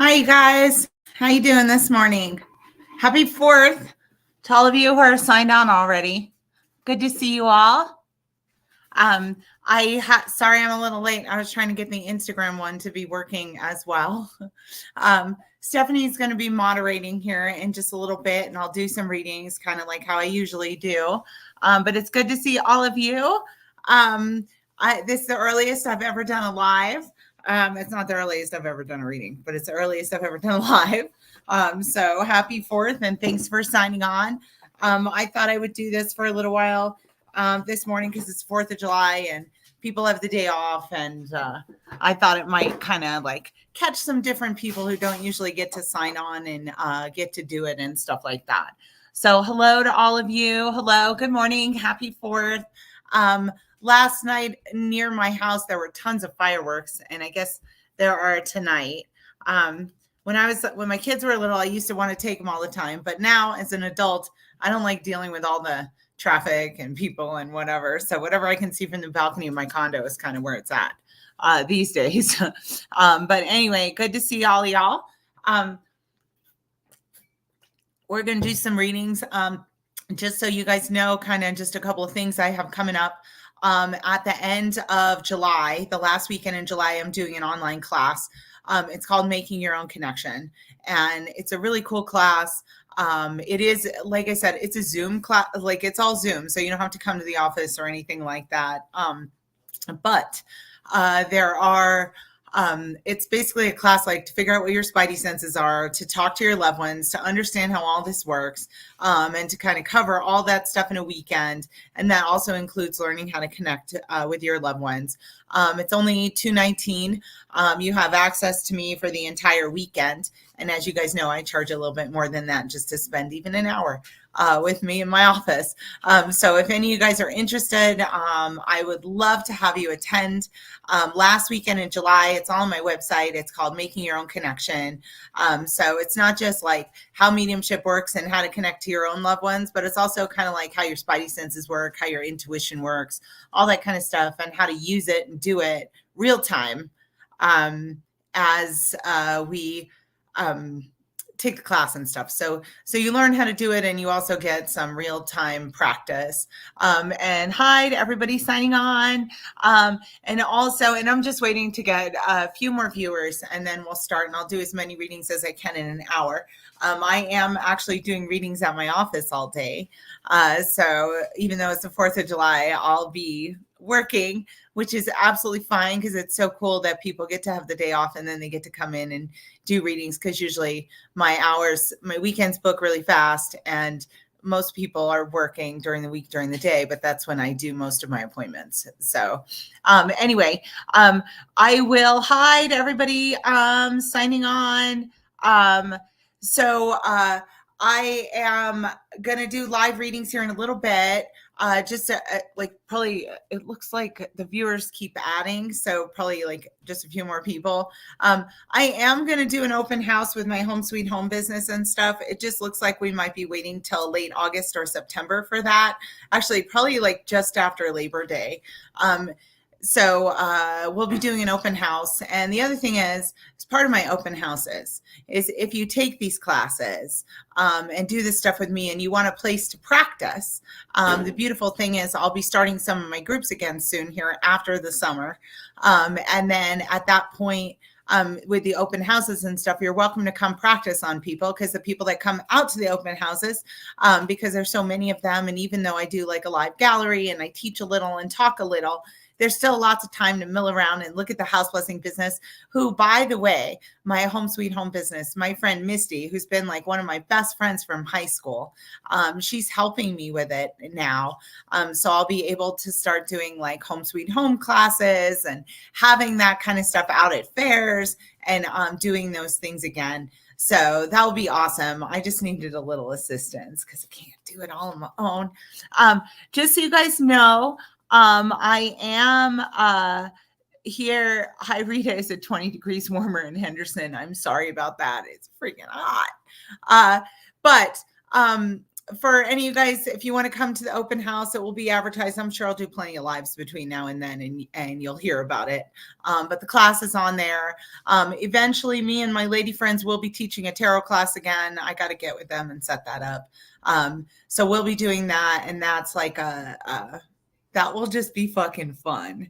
Hi, you guys. How you doing this morning? Happy 4th to all of you who are signed on already. Good to see you all. Sorry I'm a little late. I was trying to get the Instagram one to be working as well. Stephanie's going to be moderating here in just a little bit, and I'll do some readings, kind of like how I usually do. But it's good to see all of you. This is the earliest I've ever done a live. It's not the earliest I've ever done a reading, but it's the earliest I've ever done live. So happy 4th, and thanks for signing on. I thought I would do this for a little while this morning because it's 4th of July and people have the day off, and I thought it might kind of like catch some different people who don't usually get to sign on and get to do it and stuff like that. So hello to all of you. Hello, good morning, happy 4th. Last night near my house, there were tons of fireworks, and I guess there are tonight. When my kids were little, I used to want to take them all the time, but now as an adult, I don't like dealing with all the traffic and people and whatever. So whatever I can see from the balcony of my condo is kind of where it's at these days. But anyway, good to see all y'all. We're going to do some readings. Just so you guys know, kind of just a couple of things I have coming up. At the end of July, the last weekend in July, I'm doing an online class. It's called Making Your Own Connection. And it's a really cool class. It is, like I said, it's a Zoom class, like it's all Zoom. So you don't have to come to the office or anything like that. But there are, it's basically a class like to figure out what your spidey senses are, to talk to your loved ones, to understand how all this works, and to kind of cover all that stuff in a weekend. And that also includes learning how to connect with your loved ones. It's only $219. You have access to me for the entire weekend. And as you guys know, I charge a little bit more than that just to spend even an hour with me in my office. So if any of you guys are interested, I would love to have you attend. Last weekend in July, it's all on my website. It's called Making Your Own Connection. So it's not just like how mediumship works and how to connect to your own loved ones, but it's also kind of like how your spidey senses work, how your intuition works, all that kind of stuff, and how to use it and do it real time as we take the class and stuff. So you learn how to do it, and you also get some real time practice. And hi to everybody signing on. And I'm just waiting to get a few more viewers, and then we'll start, and I'll do as many readings as I can in an hour. I am actually doing readings at my office all day. So even though it's the 4th of July, I'll be working, which is absolutely fine because it's so cool that people get to have the day off and then they get to come in and do readings, because usually my weekends book really fast, and most people are working during the week, during the day, but that's when I do most of my appointments. So anyway, I will hide everybody signing on. So I am going to do live readings here in a little bit. Probably it looks like the viewers keep adding, so probably like just a few more people. I am going to do an open house with my Home Sweet Home business and stuff. It just looks like we might be waiting till late August or September for that. Actually, probably like just after Labor Day. So we'll be doing an open house. And the other thing is, as part of my open houses, is if you take these classes and do this stuff with me and you want a place to practice, the beautiful thing is I'll be starting some of my groups again soon here after the summer. And then at that point, with the open houses and stuff, you're welcome to come practice on people, because the people that come out to the open houses, because there's so many of them, and even though I do like a live gallery and I teach a little and talk a little, there's still lots of time to mill around and look at the house blessing business, who, by the way, my Home Sweet Home business, my friend Misty, who's been like one of my best friends from high school, she's helping me with it now. So I'll be able to start doing like Home Sweet Home classes and having that kind of stuff out at fairs and doing those things again. So that will be awesome. I just needed a little assistance because I can't do it all on my own. Just so you guys know, I am here. Hi, Rita, is it 20 degrees warmer in Henderson? I'm sorry about that. It's freaking hot. But for any of you guys, if you want to come to the open house, it will be advertised. I'm sure I'll do plenty of lives between now and then, and you'll hear about it. But the class is on there. Eventually, me and my lady friends will be teaching a tarot class again. I got to get with them and set that up. So we'll be doing that, and that's like that will just be fucking fun,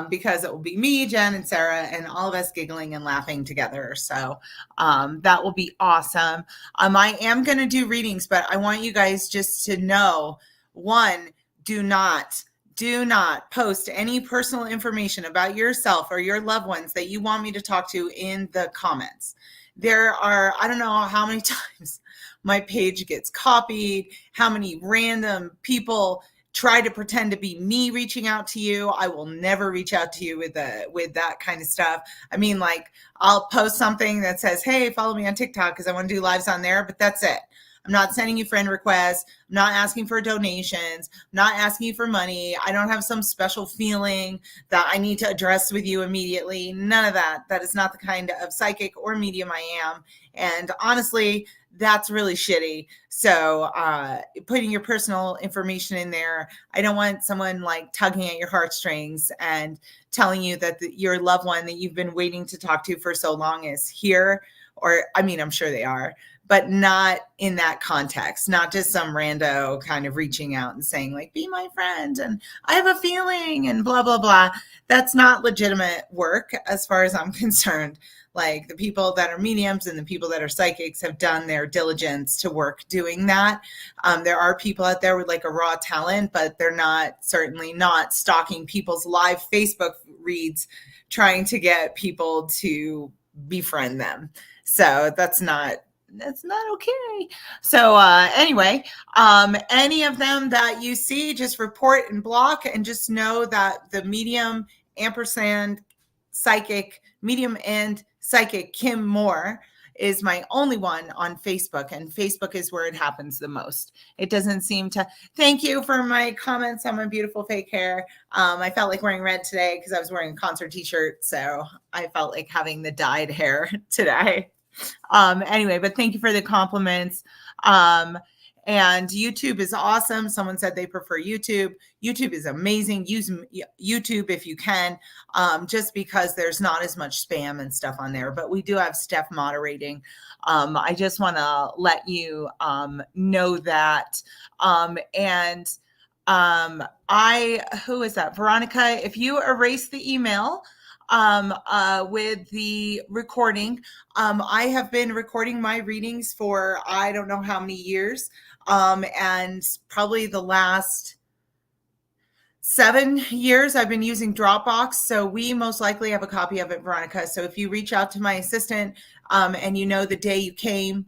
because it will be me, Jen, and Sarah, and all of us giggling and laughing together. So that will be awesome. I am going to do readings, but I want you guys just to know, one, do not post any personal information about yourself or your loved ones that you want me to talk to in the comments. There are, I don't know how many times my page gets copied, how many random people try to pretend to be me reaching out to you. I will never reach out to you with that kind of stuff. I mean, like, I'll post something that says, hey, follow me on TikTok because I want to do lives on there, but that's it. I'm not sending you friend requests. I'm not asking for donations. I'm not asking you for money. I don't have some special feeling that I need to address with you immediately. None of that. That is not the kind of psychic or medium I am. And honestly, that's really shitty. So putting your personal information in there, I don't want someone like tugging at your heartstrings and telling you that your loved one that you've been waiting to talk to for so long is here. Or, I mean, I'm sure they are, but not in that context, not just some rando kind of reaching out and saying like, be my friend and I have a feeling and blah, blah, blah. That's not legitimate work as far as I'm concerned. Like, the people that are mediums and the people that are psychics have done their diligence to work doing that. There are people out there with like a raw talent, but they're certainly not stalking people's live Facebook reads, trying to get people to befriend them. So that's not okay. So anyway, any of them that you see, just report and block, and just know that the medium ampersand psychic, medium and psychic Kim Moore is my only one on Facebook, and Facebook is where it happens the most. It doesn't seem to. Thank you for my comments on my beautiful fake hair. I felt like wearing red today because I was wearing a concert t-shirt, so I felt like having the dyed hair today. Anyway, but thank you for the compliments. And YouTube is awesome. Someone said they prefer YouTube. YouTube is amazing. Use YouTube if you can, just because there's not as much spam and stuff on there, but we do have Steph moderating. I just want to let you know that. Who is that? Veronica, if you erase the email with the recording, I have been recording my readings for I don't know how many years, and probably the last 7 years I've been using Dropbox. So we most likely have a copy of it, Veronica. So if you reach out to my assistant and you know the day you came,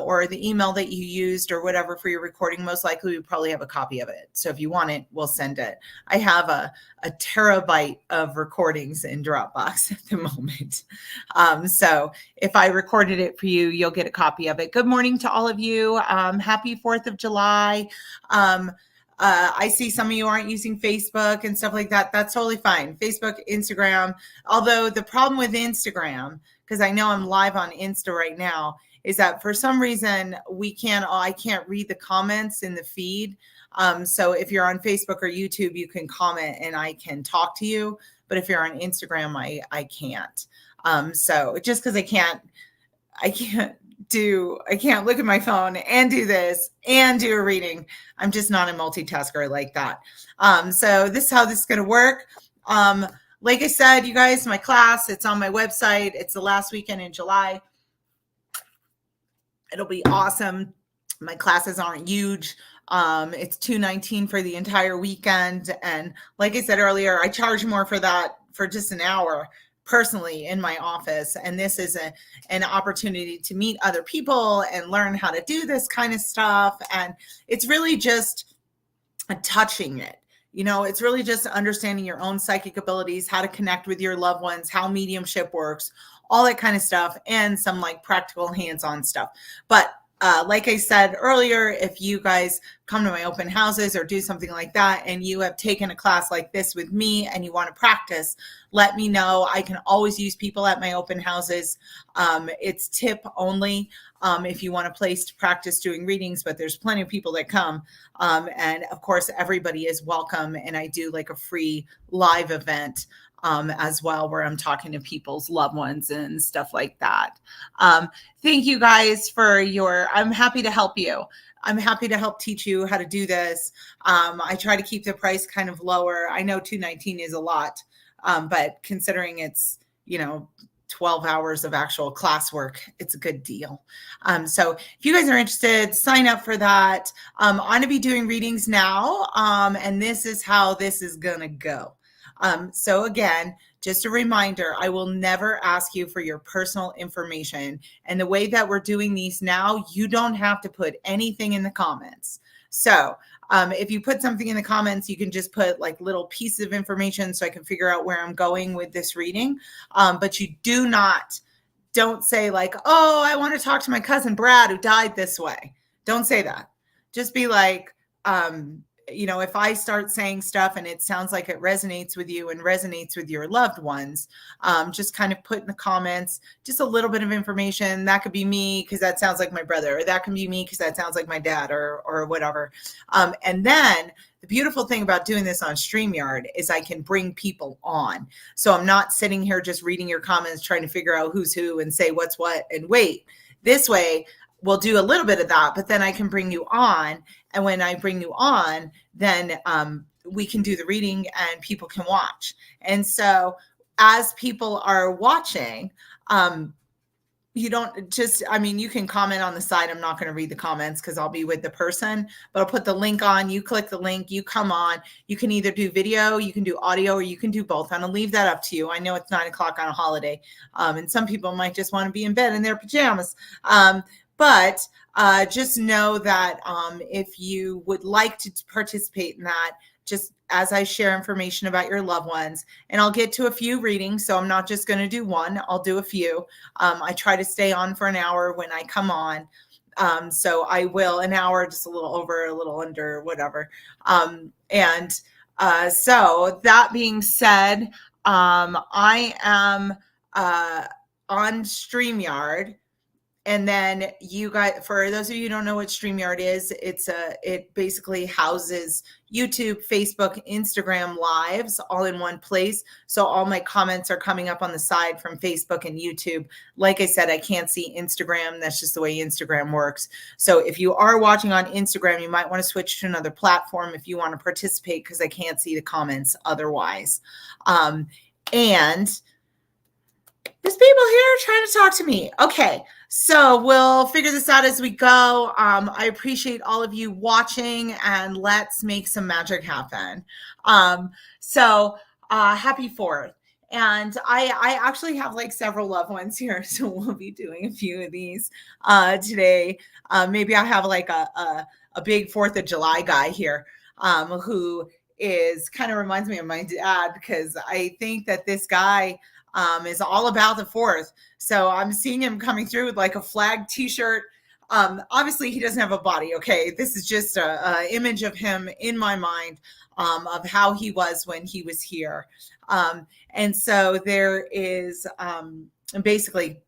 or the email that you used or whatever for your recording, most likely we probably have a copy of it. So if you want it, we'll send it. I have a terabyte of recordings in Dropbox at the moment. So if I recorded it for you, you'll get a copy of it. Good morning to all of you. Happy 4th of July. I see some of you aren't using Facebook and stuff like that. That's totally fine. Facebook, Instagram. Although the problem with Instagram, because I know I'm live on Insta right now, is that for some reason I can't read the comments in the feed. So if you're on Facebook or YouTube, you can comment and I can talk to you. But if you're on Instagram, I can't. So just because I can't look at my phone and do this and do a reading. I'm just not a multitasker like that. So this is how this is going to work. Like I said, you guys, my class, it's on my website. It's the last weekend in July. It'll be awesome. My classes aren't huge. It's $219 for the entire weekend. And like I said earlier, I charge more for that for just an hour personally in my office. And this is an opportunity to meet other people and learn how to do this kind of stuff. And it's really just touching it. You know, it's really just understanding your own psychic abilities, how to connect with your loved ones, how mediumship works, all that kind of stuff, and some like practical hands-on stuff. But like I said earlier, if you guys come to my open houses or do something like that and you have taken a class like this with me and you want to practice, let me know. I can always use people at my open houses. It's tip only if you want a place to practice doing readings, but there's plenty of people that come. And of course, everybody is welcome. And I do like a free live event as well, where I'm talking to people's loved ones and stuff like that. Thank you guys for I'm happy to help you. I'm happy to help teach you how to do this. I try to keep the price kind of lower. I know $219 is a lot, but considering it's, 12 hours of actual classwork, it's a good deal. So if you guys are interested, sign up for that. I'm going to be doing readings now, and this is how this is going to go. So again, just a reminder, I will never ask you for your personal information. And the way that we're doing these now, you don't have to put anything in the comments. So if you put something in the comments, you can just put like little pieces of information so I can figure out where I'm going with this reading. But you don't say like, oh, I want to talk to my cousin Brad who died this way. Don't say that. Just be like, if I start saying stuff and it sounds like it resonates with you and resonates with your loved ones, just kind of put in the comments just a little bit of information. That could be me because that sounds like my brother, or that can be me because that sounds like my dad, or whatever. And then the beautiful thing about doing this on StreamYard is I can bring people on. So I'm not sitting here just reading your comments, trying to figure out who's who and say what's what and wait. This way, we'll do a little bit of that, but then I can bring you on. And when I bring you on, then we can do the reading and people can watch. And so as people are watching, you can comment on the side. I'm not going to read the comments because I'll be with the person, but I'll put the link on. You click the link, you come on. You can either do video, you can do audio, or you can do both. And I'll leave that up to you. I know it's 9:00 on a holiday, and some people might just want to be in bed in their pajamas. But just know that if you would like to participate in that, just as I share information about your loved ones, and I'll get to a few readings, so I'm not just going to do one, I'll do a few. I try to stay on for an hour when I come on. So I will an hour, just a little over, a little under, whatever. So that being said, I am on StreamYard. And then you guys, for those of you who don't know what StreamYard is, it basically houses YouTube, Facebook, Instagram lives all in one place. So all my comments are coming up on the side from Facebook and YouTube. Like I said, I can't see Instagram. That's just the way Instagram works. So if you are watching on Instagram, you might want to switch to another platform if you want to participate, because I can't see the comments otherwise. And there's people here trying to talk to me. Okay, so we'll figure this out as we go. I appreciate all of you watching, and let's make some magic happen. Happy 4th. And I actually have like several loved ones here, so we'll be doing a few of these today. Maybe I have like a big 4th of July guy here who is kind of reminds me of my dad, because I think that this guy is all about the 4th. So I'm seeing him coming through with like a flag t-shirt. Obviously he doesn't have a body. Okay. This is just a image of him in my mind, of how he was when he was here. And so there is, basically,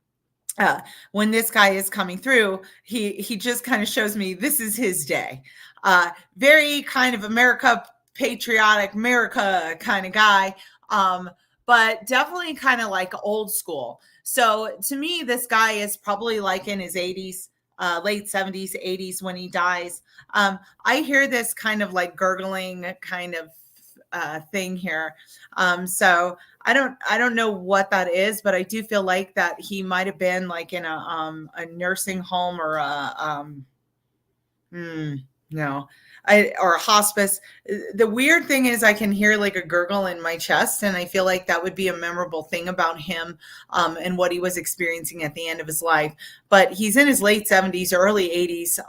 when this guy is coming through, he just kind of shows me this is his day. Very kind of patriotic America kind of guy. But definitely kind of like old school. So to me, this guy is probably like in his 80s, late 70s, 80s when he dies. I hear this kind of like gurgling kind of thing here. So I don't know what that is, but I do feel like that he might have been like in a nursing home or or a hospice. The weird thing is I can hear like a gurgle in my chest, and I feel like that would be a memorable thing about him, and what he was experiencing at the end of his life. But he's in his late 70s, early 80s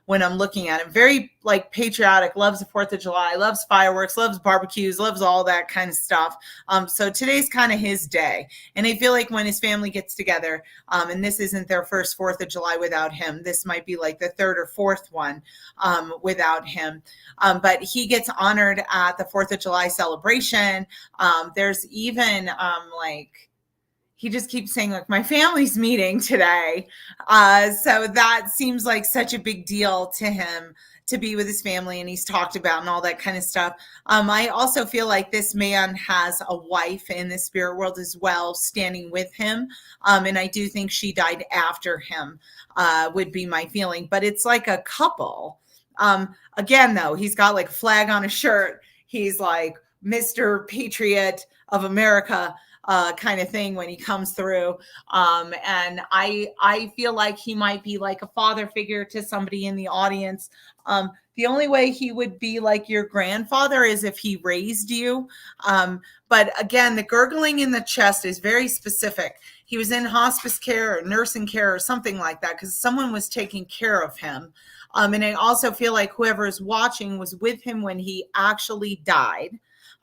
when I'm looking at him. Very like patriotic, loves the 4th of July, loves fireworks, loves barbecues, loves all that kind of stuff. So today's kind of his day. And I feel like when his family gets together, and this isn't their first 4th of July without him, this might be like the 3rd or 4th one without him. But he gets honored at the 4th of July celebration. There's even like, he just keeps saying like, my family's meeting today. So that seems like such a big deal to him to be with his family, and he's talked about and all that kind of stuff. I also feel like this man has a wife in the spirit world as well, standing with him. And I do think she died after him, would be my feeling, but it's like a couple. Again, though, he's got like a flag on his shirt. He's like Mr. Patriot of America, kind of thing when he comes through. And I feel like he might be like a father figure to somebody in the audience. The only way he would be like your grandfather is if he raised you. But again, the gurgling in the chest is very specific. He was in hospice care or nursing care or something like that because someone was taking care of him. And I also feel like whoever is watching was with him when he actually died.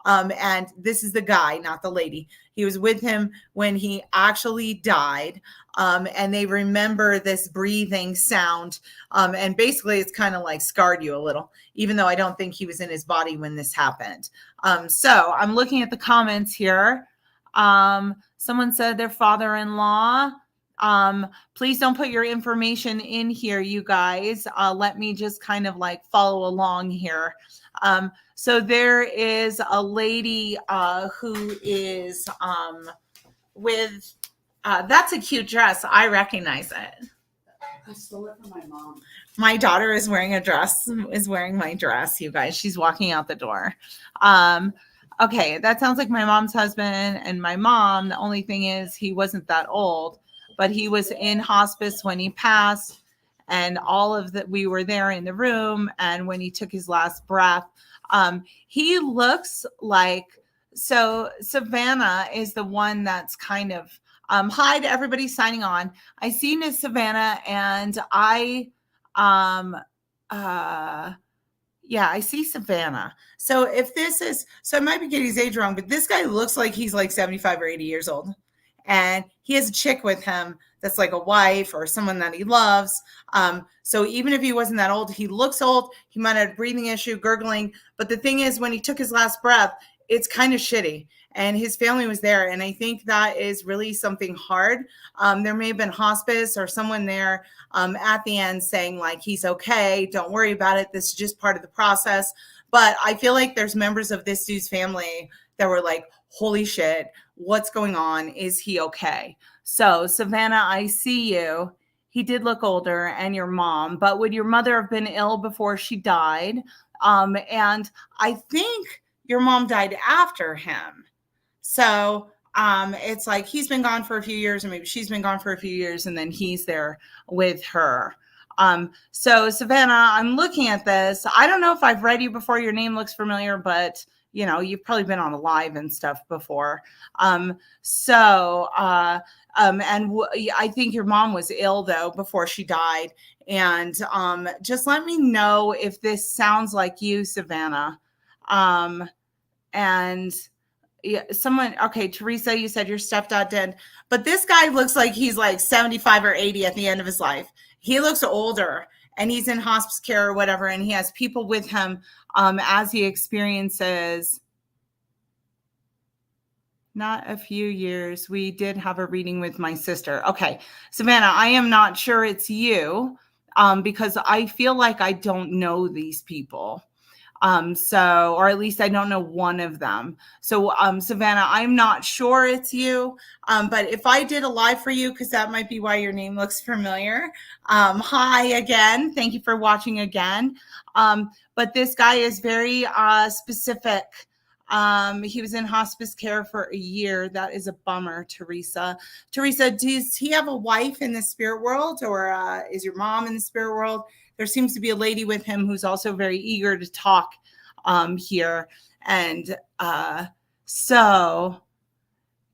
And this is the guy, not the lady. He was with him when he actually died. And they remember this breathing sound. And basically it's kind of like scarred you a little, even though I don't think he was in his body when this happened. So I'm looking at the comments here. Someone said their father-in-law. Please don't put your information in here, you guys. Let me just kind of like follow along here. So there is a lady who is with, that's a cute dress. I recognize it. I stole it from my mom. My daughter is wearing my dress, you guys. She's walking out the door. Okay, that sounds like my mom's husband and my mom. The only thing is he wasn't that old, but he was in hospice when he passed, and all of that, we were there in the room, and when he took his last breath, he looks like, so Savannah is the one that's kind of, hi to everybody signing on. I see Miss Savannah, and yeah, I see Savannah. So if this is, so I might be getting his age wrong, but this guy looks like he's like 75 or 80 years old. And he has a chick with him that's like a wife or someone that he loves. So even if he wasn't that old, he looks old. He might have a breathing issue, gurgling. But the thing is, when he took his last breath, it's kind of shitty. And his family was there. And I think that is really something hard. There may have been hospice or someone there at the end saying like, he's okay. Don't worry about it. This is just part of the process. But I feel like there's members of this dude's family that were like, holy shit, what's going on? Is he okay? So Savannah, I see you. He did look older, and your mom, but would your mother have been ill before she died? And I think your mom died after him. So it's like he's been gone for a few years, or maybe she's been gone for a few years, and then he's there with her. So Savannah, I'm looking at this. I don't know if I've read you before. Your name looks familiar, but you know, you've probably been on a live and stuff before. I think your mom was ill though before she died. And just let me know if this sounds like you, Savannah. And yeah, someone, okay, Teresa, you said your stepdad did, but this guy looks like he's like 75 or 80 at the end of his life. He looks older, and he's in hospice care or whatever, and he has people with him as he experiences. Not a few years. We did have a reading with my sister. Okay, Savannah, I am not sure it's you because I feel like I don't know these people. Or at least I don't know one of them. So, Savannah, I'm not sure it's you. But if I did a live for you, because that might be why your name looks familiar. Hi again. Thank you for watching again. But this guy is very specific. He was in hospice care for a year. That is a bummer, Teresa. Teresa, does he have a wife in the spirit world, or is your mom in the spirit world? There seems to be a lady with him who's also very eager to talk here. And so,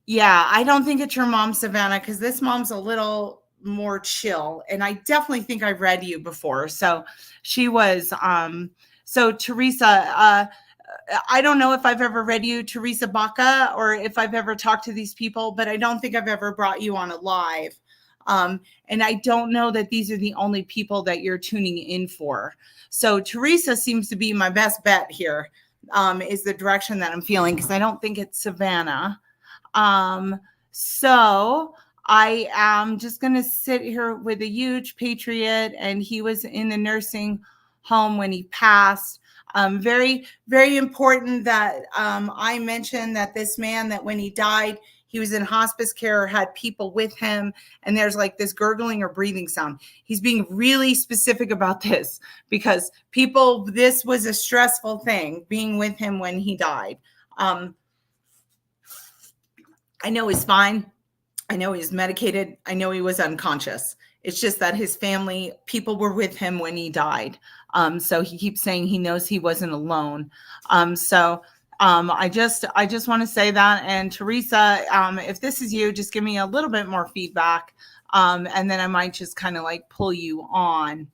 yeah, I don't think it's your mom, Savannah, because this mom's a little more chill. And I definitely think I've read you before. So she was, so Teresa, I don't know if I've ever read you, Teresa Baca, or if I've ever talked to these people, but I don't think I've ever brought you on a live. And I don't know that these are the only people that you're tuning in for. So Teresa seems to be my best bet here, is the direction that I'm feeling, because I don't think it's Savannah. So I am just going to sit here with a huge patriot, and he was in the nursing home when he passed. Very, very important that I mentioned that this man, that when he died, he was in hospice care or had people with him, and there's like this gurgling or breathing sound. He's being really specific about this because this was a stressful thing, being with him when he died. I know he's fine. I know he's medicated. I know he was unconscious. It's just that his family, people were with him when he died. So he keeps saying he knows he wasn't alone. I just want to say that. And Teresa, if this is you, just give me a little bit more feedback. And then I might just kind of like pull you on.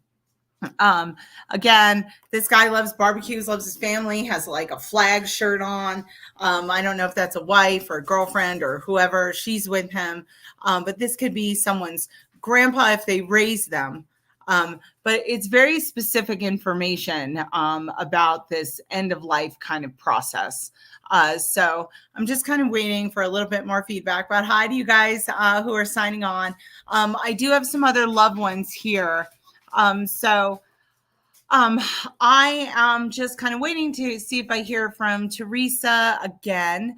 Again, this guy loves barbecues, loves his family, has like a flag shirt on. I don't know if that's a wife or a girlfriend or whoever, she's with him. But this could be someone's grandpa if they raise them. But it's very specific information about this end of life kind of process. So I'm just kind of waiting for a little bit more feedback. But hi to you guys who are signing on. I do have some other loved ones here. I am just kind of waiting to see if I hear from Teresa again.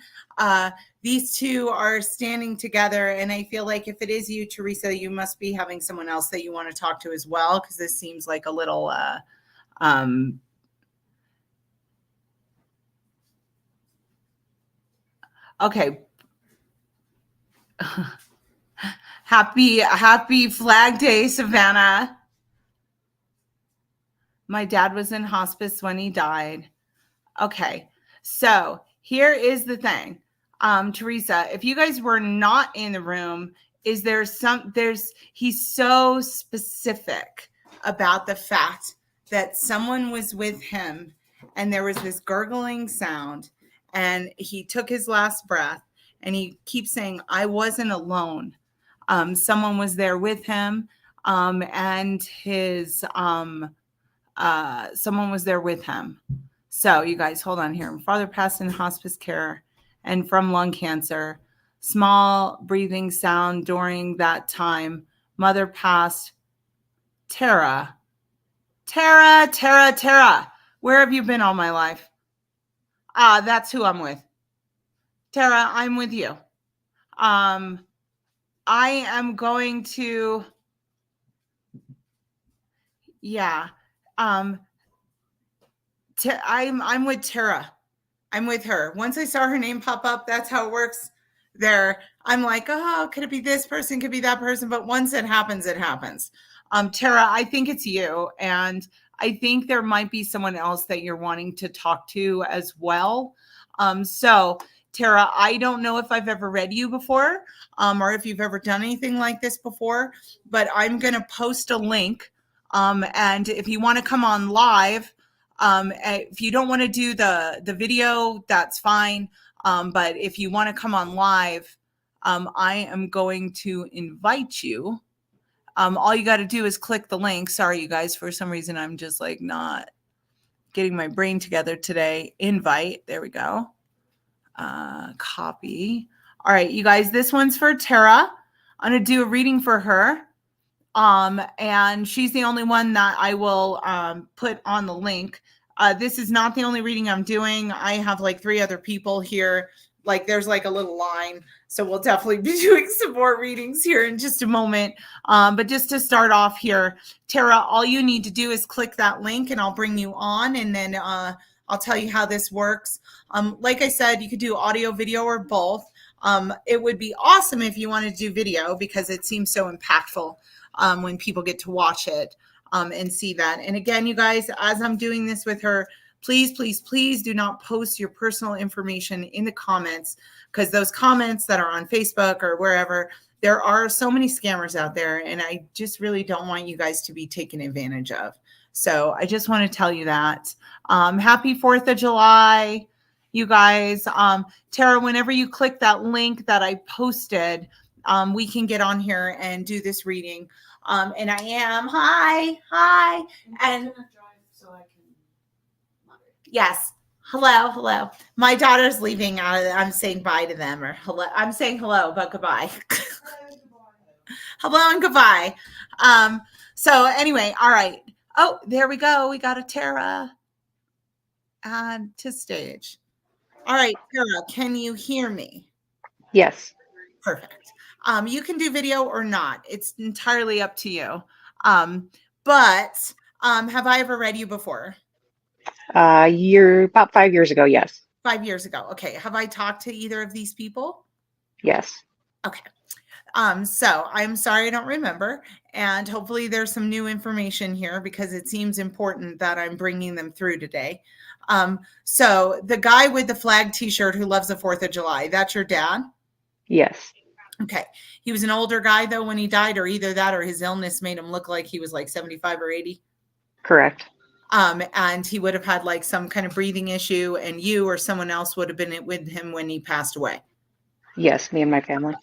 These two are standing together, and I feel like if it is you, Teresa, you must be having someone else that you want to talk to as well, because this seems like a little okay. Happy Flag Day, Savannah. My dad was in hospice when he died. Okay, so here is the thing. Teresa, if you guys were not in the room, he's so specific about the fact that someone was with him and there was this gurgling sound and he took his last breath and he keeps saying, I wasn't alone. Someone was there with him, and someone was there with him. So you guys, hold on here. Father passed in hospice care and from lung cancer. Small breathing sound during that time. Mother passed. Tara. Where have you been all my life? That's who I'm with. Tara, I'm with you. I am going to, yeah. I'm with Tara. I'm with her. Once I saw her name pop up, that's how it works there. I'm like, oh, could it be this person? Could be that person. But once it happens, it happens. Tara, I think it's you. And I think there might be someone else that you're wanting to talk to as well. So Tara, I don't know if I've ever read you before, or if you've ever done anything like this before, but I'm going to post a link. And if you want to come on live, if you don't want to do the video, that's fine. But if you want to come on live, I am going to invite you. All you got to do is click the link. Sorry, you guys, for some reason, I'm just like not getting my brain together today. Invite. There we go. Copy. All right, you guys, this one's for Tara. I'm going to do a reading for her. And she's the only one that I will put on the link. This is not the only reading I'm doing. I have like 3 other people here. Like there's like a little line. So we'll definitely be doing some more readings here in just a moment. But just to start off here, Tara, all you need to do is click that link and I'll bring you on, and then I'll tell you how this works. Like I said, you could do audio, video, or both. It would be awesome if you wanted to do video because it seems so impactful when people get to watch it and see that. And again, you guys, as I'm doing this with her, please, please, please do not post your personal information in the comments, because those comments that are on Facebook or wherever, there are so many scammers out there, and I just really don't want you guys to be taken advantage of. So I just want to tell you that. Happy 4th of July, you guys. Tara, whenever you click that link that I posted, we can get on here and do this reading. And I am, hi. I'm And- gonna drive so I can moderate. Yes. Hello. My daughter's leaving out of I'm saying bye to them, or hello. I'm saying hello, but goodbye. Hello and goodbye. So anyway, all right. Oh, there we go. We got a Tara add to stage. All right, Tara, can you hear me? Yes. Perfect. You can do video or not. It's entirely up to you. But have I ever read you before? You're about 5 years ago. Yes. 5 years ago. Okay. Have I talked to either of these people? Yes. Okay. So I'm sorry I don't remember. And hopefully there's some new information here because it seems important that I'm bringing them through today. So the guy with the flag t-shirt who loves the 4th of July, that's your dad? Yes. Okay. He was an older guy though when he died, or either that or his illness made him look like he was like 75 or 80. Correct. And he would have had like some kind of breathing issue, and you or someone else would have been with him when he passed away. Yes. Me and my family.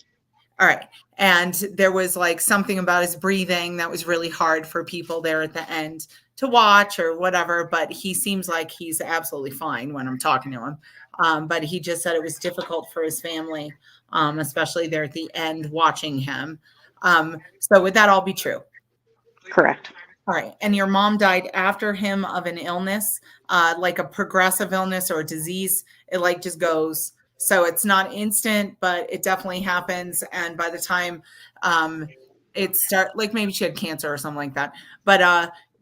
All right. And there was like something about his breathing that was really hard for people there at the end to watch or whatever. But he seems like he's absolutely fine when I'm talking to him. But he just said it was difficult for his family, especially there at the end watching him. So would that all be true? Correct. All right. And your mom died after him of an illness, like a progressive illness or a disease. It like just goes. So it's not instant, but it definitely happens. And by the time it starts, like maybe she had cancer or something like that.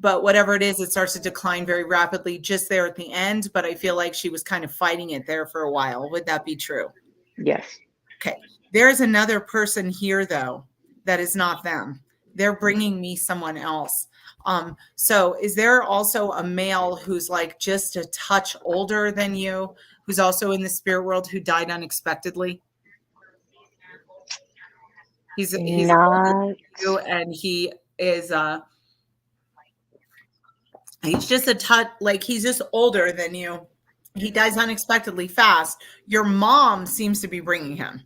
But whatever it is, it starts to decline very rapidly just there at the end. But I feel like she was kind of fighting it there for a while. Would that be true? Yes. Okay. There's another person here, though, that is not them. They're bringing me someone else. So is there also a male who's like just a touch older than you, who's also in the spirit world, who died unexpectedly? He's older Not. than you, and he is he's just a touch, like he's just older than you. He dies unexpectedly fast. Your mom seems to be bringing him.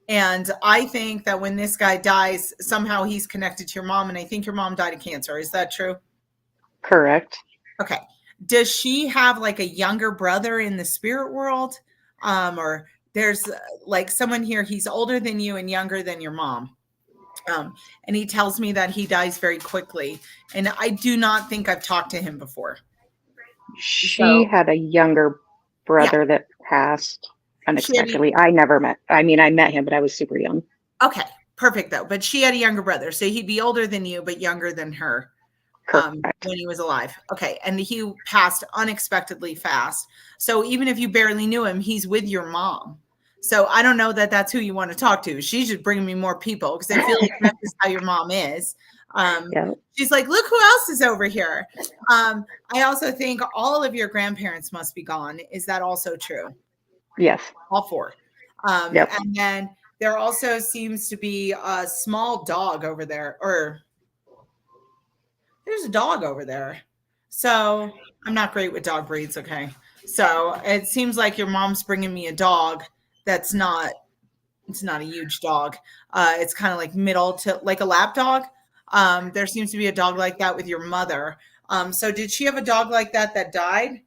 And I think that when this guy dies, somehow he's connected to your mom. And I think your mom died of cancer. Is that true? Correct. Okay. Does she have like a younger brother in the spirit world? Or there's like someone here, he's older than you and younger than your mom. And he tells me that he dies very quickly. And I do not think I've talked to him before. She had a younger brother that passed unexpectedly. I never met. I mean, I met him, but I was super young. Okay. Perfect though. But she had a younger brother. So he'd be older than you, but younger than her. When he was alive. Okay. And he passed unexpectedly fast. So even if you barely knew him, he's with your mom. So I don't know that that's who you want to talk to. She's just bringing me more people because I feel like that's just how your mom is. She's like, look who else is over here. I also think all of your grandparents must be gone. Is that also true? Yes. All four. And then there also seems to be a small dog over there, or there's a dog over there. So I'm not great with dog breeds. Okay. So it seems like your mom's bringing me a dog that's not, it's not a huge dog. It's kind of like middle to like a lap dog. There seems to be a dog like that with your mother. So did she have a dog like that died?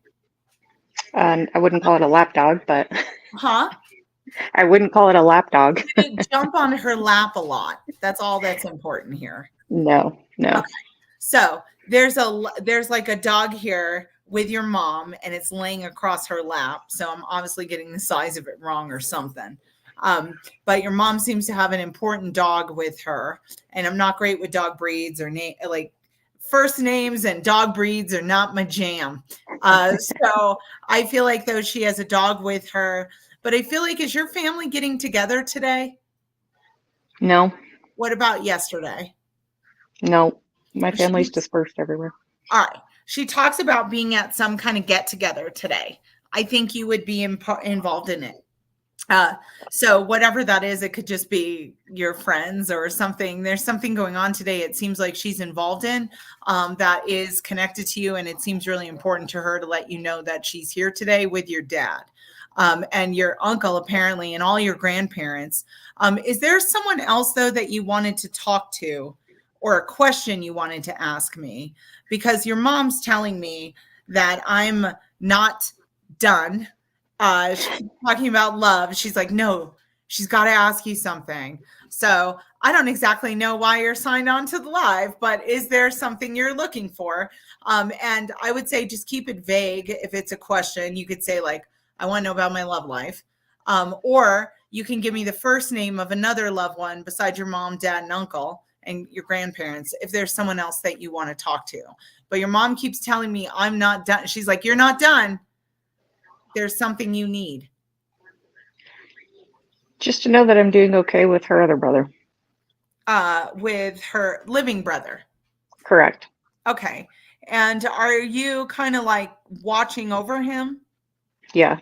I wouldn't call it a lap dog, but Huh? I wouldn't call it a lap dog. Did it jump on her lap a lot? That's all that's important here. No. Okay. So there's like a dog here with your mom, and it's laying across her lap. So I'm obviously getting the size of it wrong or something. But your mom seems to have an important dog with her, and I'm not great with dog breeds or like first names, and dog breeds are not my jam. So I feel like though she has a dog with her, but I feel like, is your family getting together today? No. What about yesterday? No. My family's dispersed everywhere. All right. She talks about being at some kind of get together today. I think you would be involved in it. So whatever that is, it could just be your friends or something. There's something going on today. It seems like she's involved in that is connected to you. And it seems really important to her to let you know that she's here today with your dad and your uncle, apparently, and all your grandparents. Is there someone else, though, that you wanted to talk to or a question you wanted to ask me? Because your mom's telling me that I'm not done. She's talking about love. She's like, no, she's got to ask you something. So I don't exactly know why you're signed on to the live, but is there something you're looking for? And I would say just keep it vague. If it's a question, you could say like, I want to know about my love life. Or you can give me the first name of another loved one besides your mom, dad, and uncle and your grandparents, if there's someone else that you want to talk to. But your mom keeps telling me I'm not done. She's like, you're not done. There's something you need. Just to know that I'm doing okay with her other brother. With her living brother. Correct. Okay. And are you kind of like watching over him? Yeah.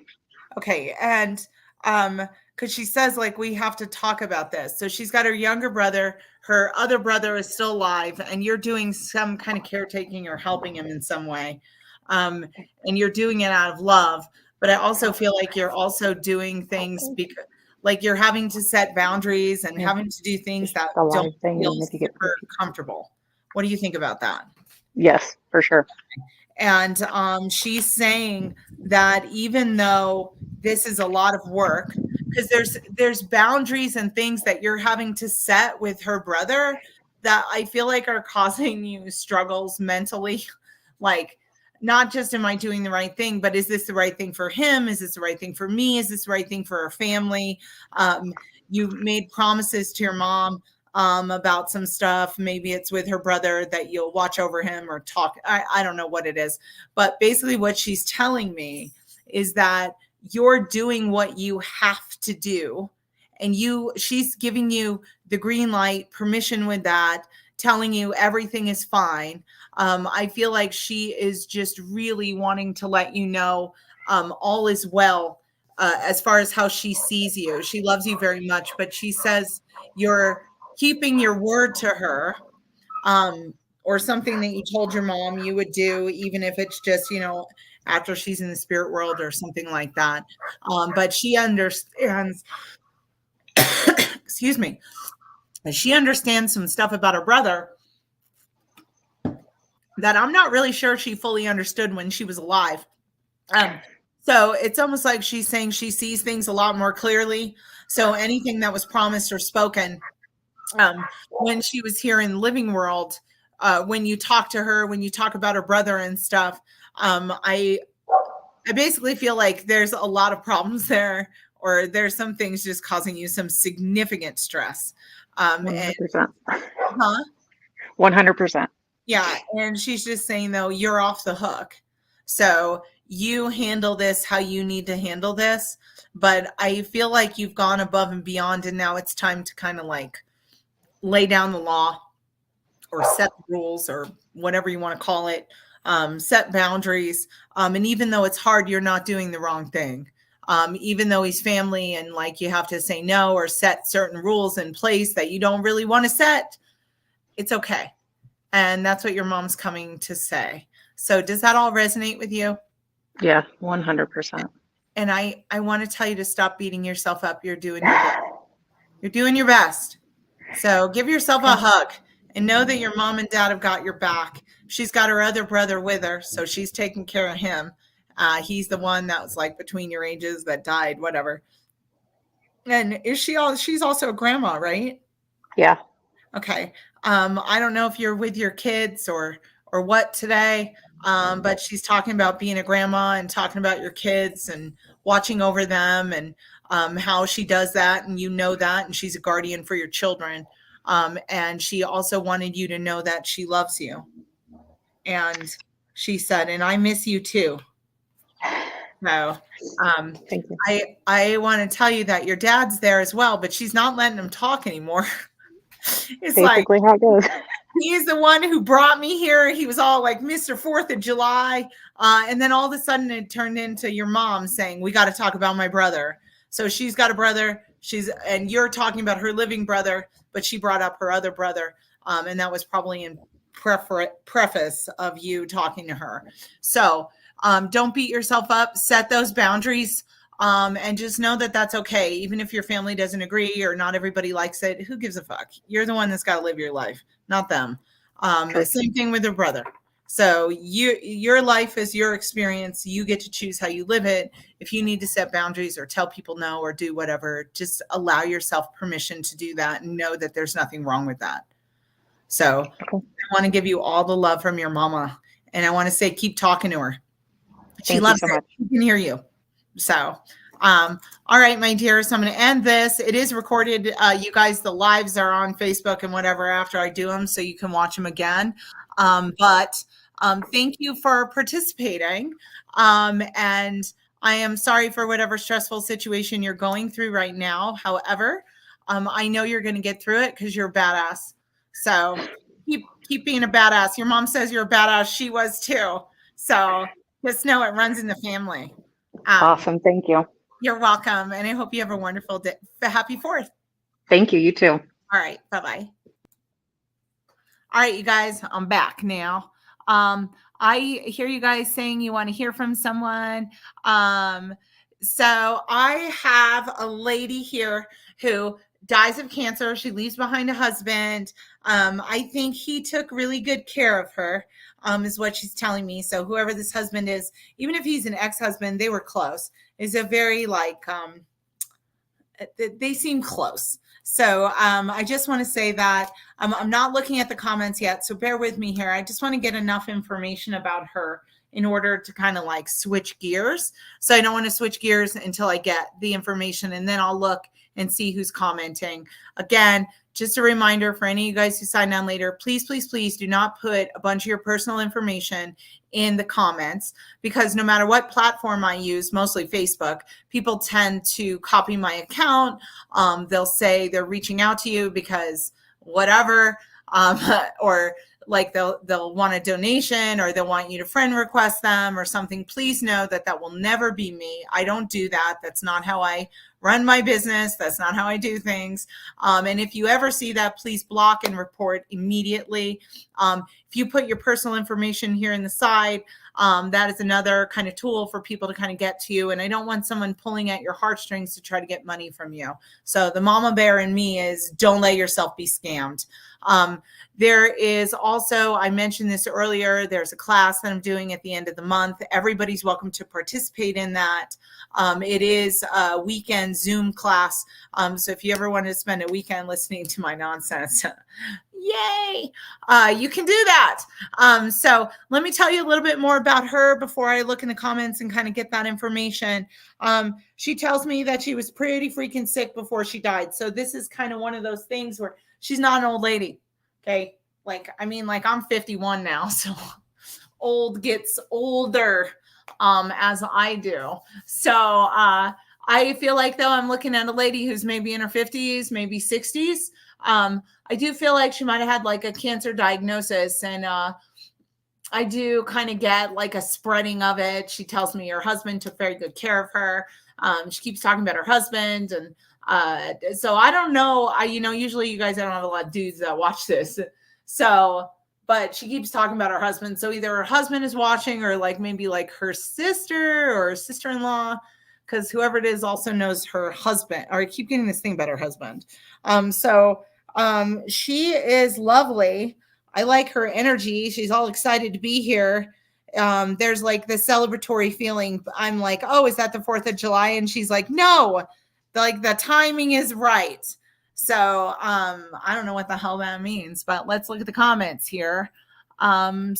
Okay. And because she says like we have to talk about this. So she's got her younger brother, her other brother is still alive, and you're doing some kind of caretaking or helping him in some way. And you're doing it out of love. But I also feel like you're also doing things because like you're having to set boundaries and having to do things that don't feel super comfortable. What do you think about that? Yes, for sure. And she's saying that even though this is a lot of work, because there's boundaries and things that you're having to set with her brother that I feel like are causing you struggles mentally, like not just am I doing the right thing, but is this the right thing for him? Is this the right thing for me? Is this the right thing for our family? You made promises to your mom about some stuff. Maybe it's with her brother that you'll watch over him or talk. I don't know what it is. But basically what she's telling me is that you're doing what you have to do. And she's giving you the green light, permission with that, telling you everything is fine. I feel like she is just really wanting to let you know all is well as far as how she sees you. She loves you very much, but she says you're keeping your word to her or something that you told your mom you would do, even if it's just, after she's in the spirit world or something like that. But she understands, excuse me, she understands some stuff about her brother that I'm not really sure she fully understood when she was alive. So it's almost like she's saying she sees things a lot more clearly. So anything that was promised or spoken when she was here in the living world, when you talk to her, when you talk about her brother and stuff, I basically feel like there's a lot of problems there, or there's some things just causing you some significant stress. 100%. 100%. Yeah. And she's just saying, though, you're off the hook. So you handle this how you need to handle this. But I feel like you've gone above and beyond, and now it's time to kind of like lay down the law or set the rules or whatever you want to call it, set boundaries. And even though it's hard, you're not doing the wrong thing. Even though he's family and like you have to say no or set certain rules in place that you don't really want to set, it's okay. And that's what your mom's coming to say. So does that all resonate with you? Yeah, 100%. And I want to tell you to stop beating yourself up. You're doing your best. You're doing your best. So give yourself a hug and know that your mom and dad have got your back. She's got her other brother with her, so she's taking care of him. He's the one that was like between your ages that died, whatever. And she's also a grandma, right? Yeah. Okay. I don't know if you're with your kids or what today, but she's talking about being a grandma and talking about your kids and watching over them and how she does that. And you know that, and she's a guardian for your children. And she also wanted you to know that she loves you. And she said, and I miss you too. So thank you. I want to tell you that your dad's there as well, but she's not letting him talk anymore. It's basically like, how it goes. He's the one who brought me here. He was all like Mr. 4th of July. And then all of a sudden it turned into your mom saying, we got to talk about my brother. So she's got a brother. And you're talking about her living brother, but she brought up her other brother. And that was probably in preface of you talking to her. So don't beat yourself up, set those boundaries. And just know that that's okay. Even if your family doesn't agree or not everybody likes it, who gives a fuck? You're the one that's got to live your life, not them. Same thing with their brother. So your life is your experience. You get to choose how you live it. If you need to set boundaries or tell people no or do whatever, just allow yourself permission to do that and know that there's nothing wrong with that. So I want to give you all the love from your mama. And I want to say, keep talking to her. She loves it. She can hear you. So, all right, my dears, I'm going to end this. It is recorded. You guys, the lives are on Facebook and whatever after I do them, so you can watch them again. But thank you for participating. And I am sorry for whatever stressful situation you're going through right now. However, I know you're going to get through it because you're a badass. So keep being a badass. Your mom says you're a badass. She was too. So just know it runs in the family. Awesome. Thank you. You're welcome. And I hope you have a wonderful day. Happy 4th. Thank you. You too. All right. Bye-bye. All right, you guys, I'm back now. I hear you guys saying you want to hear from someone. So I have a lady here who dies of cancer. She leaves behind a husband. I think he took really good care of her, is what she's telling me. So whoever this husband is, even if he's an ex-husband, they were close. Is a very they seem close. So I just want to say that I'm not looking at the comments yet, so bear with me here. I just want to get enough information about her in order to kind of switch gears. So I don't want to switch gears until I get the information, and then I'll look and see who's commenting. Again, just a reminder for any of you guys who sign on later, please, please, please do not put a bunch of your personal information in the comments, because no matter what platform I use, mostly Facebook, people tend to copy my account. They'll say they're reaching out to you because whatever, or they'll want a donation, or they'll want you to friend request them or something. Please know that that will never be me. I don't do that. That's not how I run my business. That's not how I do things. And if you ever see that, please block and report immediately. If you put your personal information here in the side, that is another kind of tool for people to kind of get to you. And I don't want someone pulling at your heartstrings to try to get money from you. So the mama bear in me is, don't let yourself be scammed. There is also, I mentioned this earlier, there's a class that I'm doing at the end of the month. Everybody's welcome to participate in that. It is a weekend Zoom class. So if you ever want to spend a weekend listening to my nonsense, yay, you can do that. So let me tell you a little bit more about her before I look in the comments and kind of get that information. She tells me that she was pretty freaking sick before she died. So this is kind of one of those things where she's not an old lady. Okay. I'm 51 now. So old gets older, as I do. So, I feel like though I'm looking at a lady who's maybe in her 50s, maybe 60s. I do feel like she might've had a cancer diagnosis, and, I do kind of get a spreading of it. She tells me her husband took very good care of her. She keeps talking about her husband, and so I don't know. Usually you guys, I don't have a lot of dudes that watch this. So, but she keeps talking about her husband. So either her husband is watching, or maybe her sister or sister-in-law, because whoever it is also knows her husband. Or I keep getting this thing about her husband. She is lovely. I like her energy. She's all excited to be here. There's the celebratory feeling. I'm oh, is that the 4th of July? And she's no. The timing is right. So I don't know what the hell that means, but let's look at the comments here. Carolyn,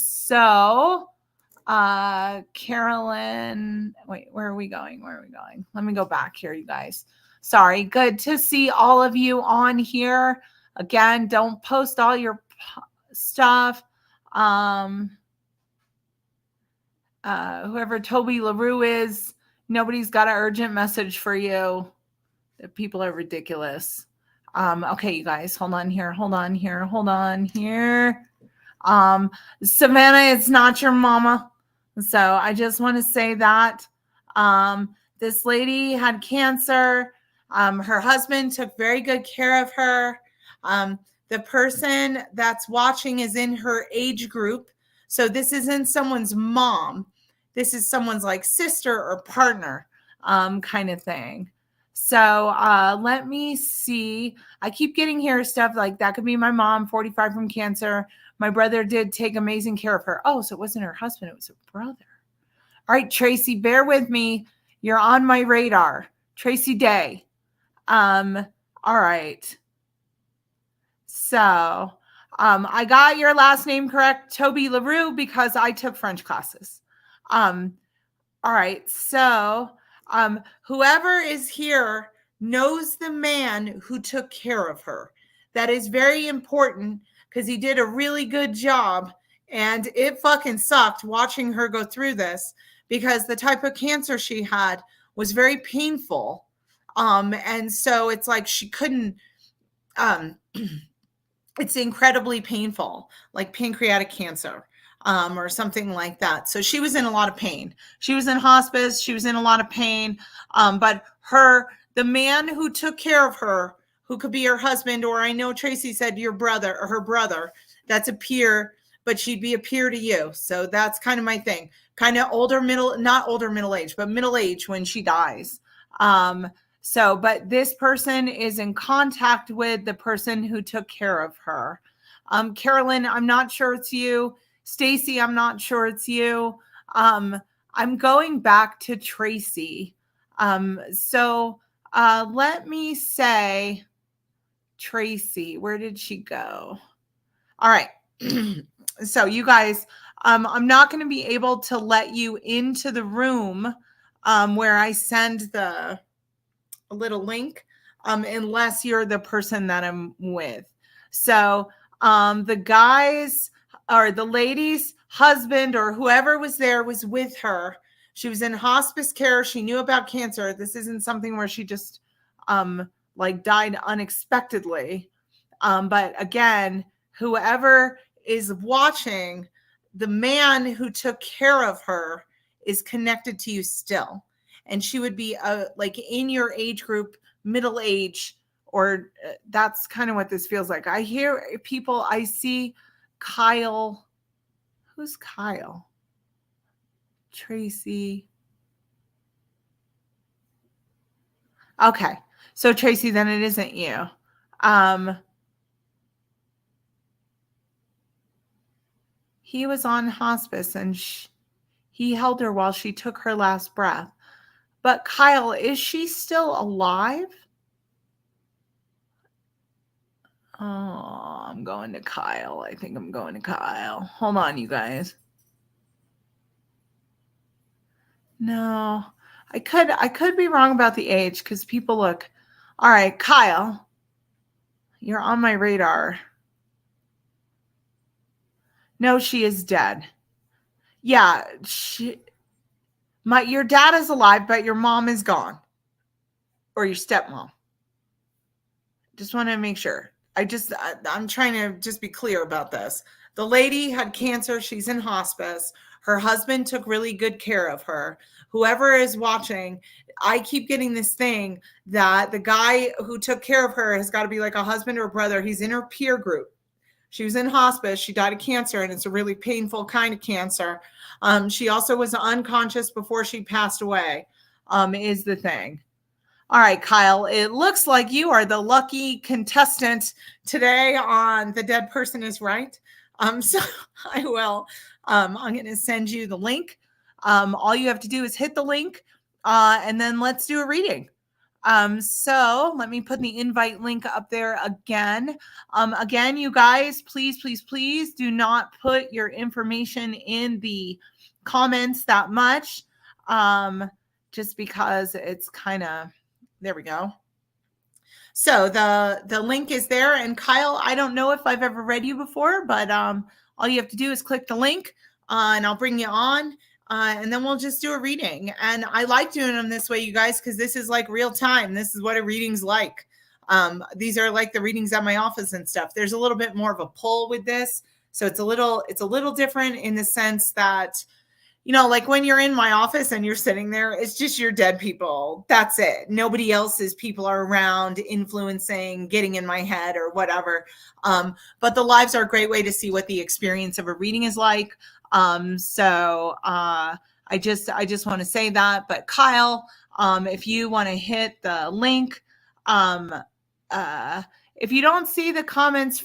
wait, where are we going? Let me go back here, you guys. Sorry. Good to see all of you on here. Again, don't post all your stuff. Whoever Toby LaRue is, nobody's got an urgent message for you. The people are ridiculous. Okay, you guys, hold on here. Savannah, it's not your mama. So I just want to say that. This lady had cancer. Her husband took very good care of her. The person that's watching is in her age group. So this isn't someone's mom. This is someone's like sister or partner kind of thing. So let me see. I keep getting here stuff like that could be my mom, 45 from cancer. My brother did take amazing care of her. Oh, so it wasn't her husband. It was her brother. All right, Tracy, bear with me. You're on my radar. Tracy Day. All right. So I got your last name correct, Toby LaRue, because I took French classes. All right. So whoever is here knows the man who took care of her. That is very important because he did a really good job. And it fucking sucked watching her go through this because the type of cancer she had was very painful. And so it's like she couldn't, it's incredibly painful, like pancreatic cancer, or something like that. So she was in a lot of pain. She was in hospice. She was in a lot of pain. But the man who took care of her, who could be her husband, or I know Tracy said your brother or her brother, that's a peer, but she'd be a peer to you. So that's kind of my thing. Kind of not older middle age, but middle age when she dies. But this person is in contact with the person who took care of her. Carolyn, I'm not sure it's you. Stacy, I'm not sure it's you. I'm going back to Tracy. Let me say, Tracy, where did she go? All right. So you guys, I'm not going to be able to let you into the room where I send the little link unless you're the person that I'm with. So the guy's or the lady's husband or whoever was there was with her. She was in hospice care. She knew about cancer. This isn't something where she just died unexpectedly. But again, whoever is watching, the man who took care of her is connected to you still. And she would be in your age group, middle age, or that's kind of what this feels like. I hear people, I see Kyle. Who's Kyle? Tracy. Okay. So Tracy, then it isn't you. He was on hospice and he held her while she took her last breath. But Kyle, is she still alive? Oh, I'm going to Kyle. I think I'm going to Kyle. Hold on, you guys. No, I could be wrong about the age because people look. All right, Kyle, you're on my radar. No, she is dead. Yeah, your dad is alive, but your mom is gone. Or your stepmom. Just want to make sure. I'm trying to just be clear about this. The lady had cancer. She's in hospice. Her husband took really good care of her. Whoever is watching, I keep getting this thing that the guy who took care of her has got to be like a husband or a brother. He's in her peer group. She was in hospice. She died of cancer, and it's a really painful kind of cancer. She also was unconscious before she passed away, is the thing. All right, Kyle, it looks like you are the lucky contestant today on The Dead Person is Right. So I will, I'm going to send you the link. All you have to do is hit the link and then let's do a reading. So let me put the invite link up there again. Again, you guys, please, please, please do not put your information in the comments that much. Just because it's kind of, there we go. So the link is there. And Kyle, I don't know if I've ever read you before, but all you have to do is click the link and I'll bring you on. And then we'll just do a reading. And I like doing them this way, you guys, because this is like real time. This is what a reading's like. These are like the readings at my office and stuff. There's a little bit more of a pull with this. So it's a little different in the sense that you know, like when you're in my office and you're sitting there, it's just your dead people. That's it. Nobody else's people are around influencing, getting in my head or whatever. But the lives are a great way to see what the experience of a reading is like. I just want to say that. But Kyle, if you want to hit the link, if you don't see the comments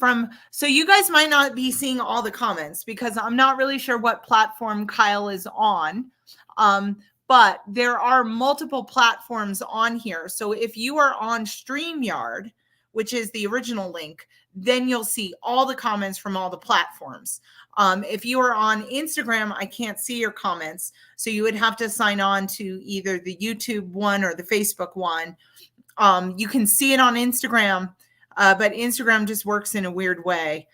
so you guys might not be seeing all the comments because I'm not really sure what platform Kyle is on. But there are multiple platforms on here. So if you are on StreamYard, which is the original link, then you'll see all the comments from all the platforms. If you are on Instagram, I can't see your comments. So you would have to sign on to either the YouTube one or the Facebook one. You can see it on Instagram, but Instagram just works in a weird way.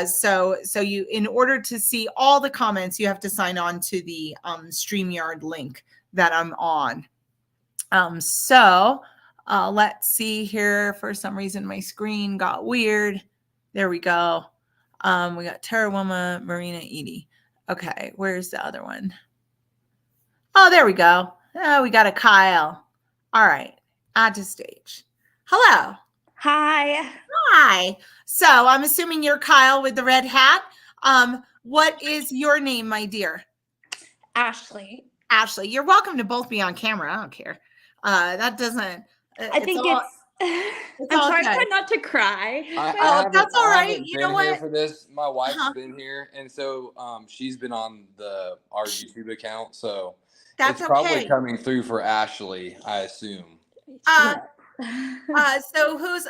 So you, in order to see all the comments, you have to sign on to the StreamYard link that I'm on. Let's see here. For some reason, my screen got weird. There we go. We got Terra Woma, Marina, Edie. Okay, where's the other one? Oh, there we go. Oh, we got a Kyle. All right, add to stage. Hello. Hi. Hi. So I'm assuming you're Kyle with the red hat. What is your name, my dear? Ashley. Ashley. You're welcome to both be on camera. I don't care. That doesn't. I think I'm trying not to cry. That's all right. You know what? For this, my wife's been here, and so she's been on our YouTube account. So that's it's probably coming through for Ashley, I assume.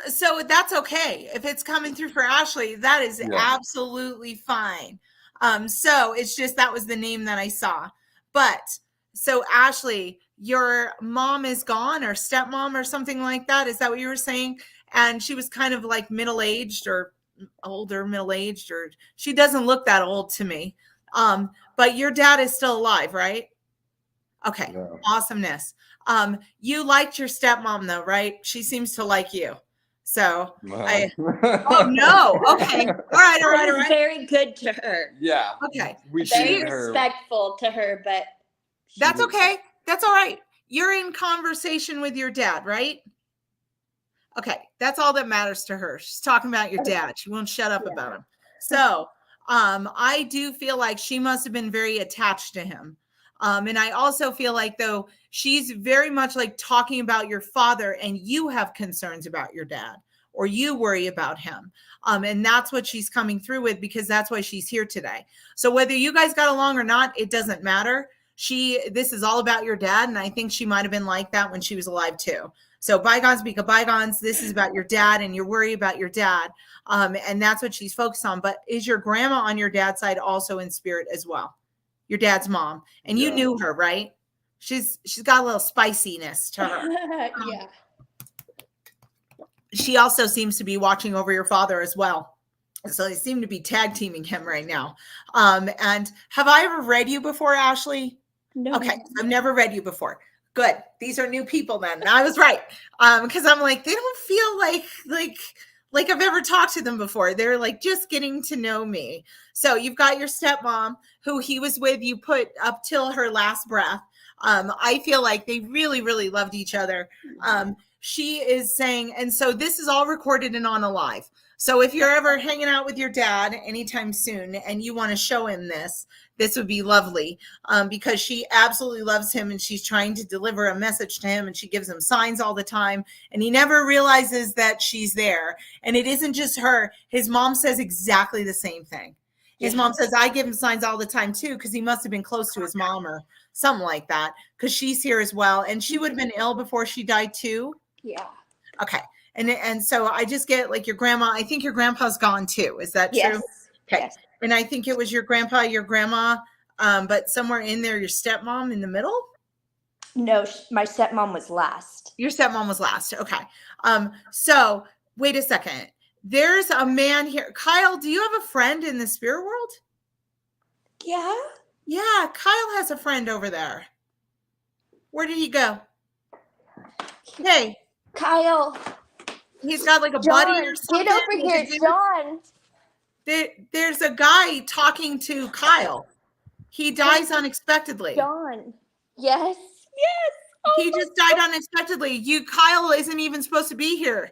So that's okay. If it's coming through for Ashley, that is absolutely fine. So it's just, that was the name that I saw. But so Ashley, your mom is gone, or stepmom or something like that. Is that what you were saying? And she was kind of like middle-aged or older, middle-aged, or she doesn't look that old to me. But your dad is still alive, right? Okay. Yeah. Awesomeness. You liked your stepmom though, right? She seems to like you. So oh no. Okay. All right. Very good to her. Yeah. Okay. Very respectful to her, but that's okay. That's all right. You're in conversation with your dad, right? Okay. That's all that matters to her. She's talking about your dad. She won't shut up about him. So I do feel like she must have been very attached to him. And I also feel like, though, she's very much like talking about your father, and you have concerns about your dad, or you worry about him. And that's what she's coming through with, because that's why she's here today. So whether you guys got along or not, it doesn't matter. This is all about your dad. And I think she might've been like that when she was alive too. So bygones be bygones. This is about your dad and your worry about your dad. And that's what she's focused on. But is your grandma on your dad's side also in spirit as well? Your dad's mom, and you knew her, right? She's got a little spiciness to her. Yeah. She also seems to be watching over your father as well. So they seem to be tag teaming him right now. And have I ever read you before, Ashley? No. Okay, I've never read you before. Good. These are new people then. I was right. Because I'm like, they don't feel like I've ever talked to them before. They're like just getting to know me. So you've got your stepmom, who he was with you put up till her last breath. I feel like they really, really loved each other. She is saying, and so this is all recorded and on a live. So if you're ever hanging out with your dad anytime soon and you want to show him this would be lovely, because she absolutely loves him, and she's trying to deliver a message to him, and she gives him signs all the time, and he never realizes that she's there. And it isn't just her. His mom says exactly the same thing. His mom says, I give him signs all the time too, because he must have been close to his mom or something like that, because she's here as well. And she would have been ill before she died too. Yeah. Okay. And so I just get like your grandma, I think your grandpa's gone too. Is that true? Yes. Okay. Yes. And I think it was your grandpa, your grandma, but somewhere in there, your stepmom in the middle? No, my stepmom was last. Your stepmom was last. Okay. So wait a second. There's a man here. Kyle, do you have a friend in the spirit world? Yeah. Yeah, Kyle has a friend over there. Where did he go? Hey. Kyle. He's got like a John, buddy or something. Get over here, John. There's a guy talking to Kyle. He dies unexpectedly. John. Yes. Yes. Oh he just died unexpectedly. Kyle isn't even supposed to be here.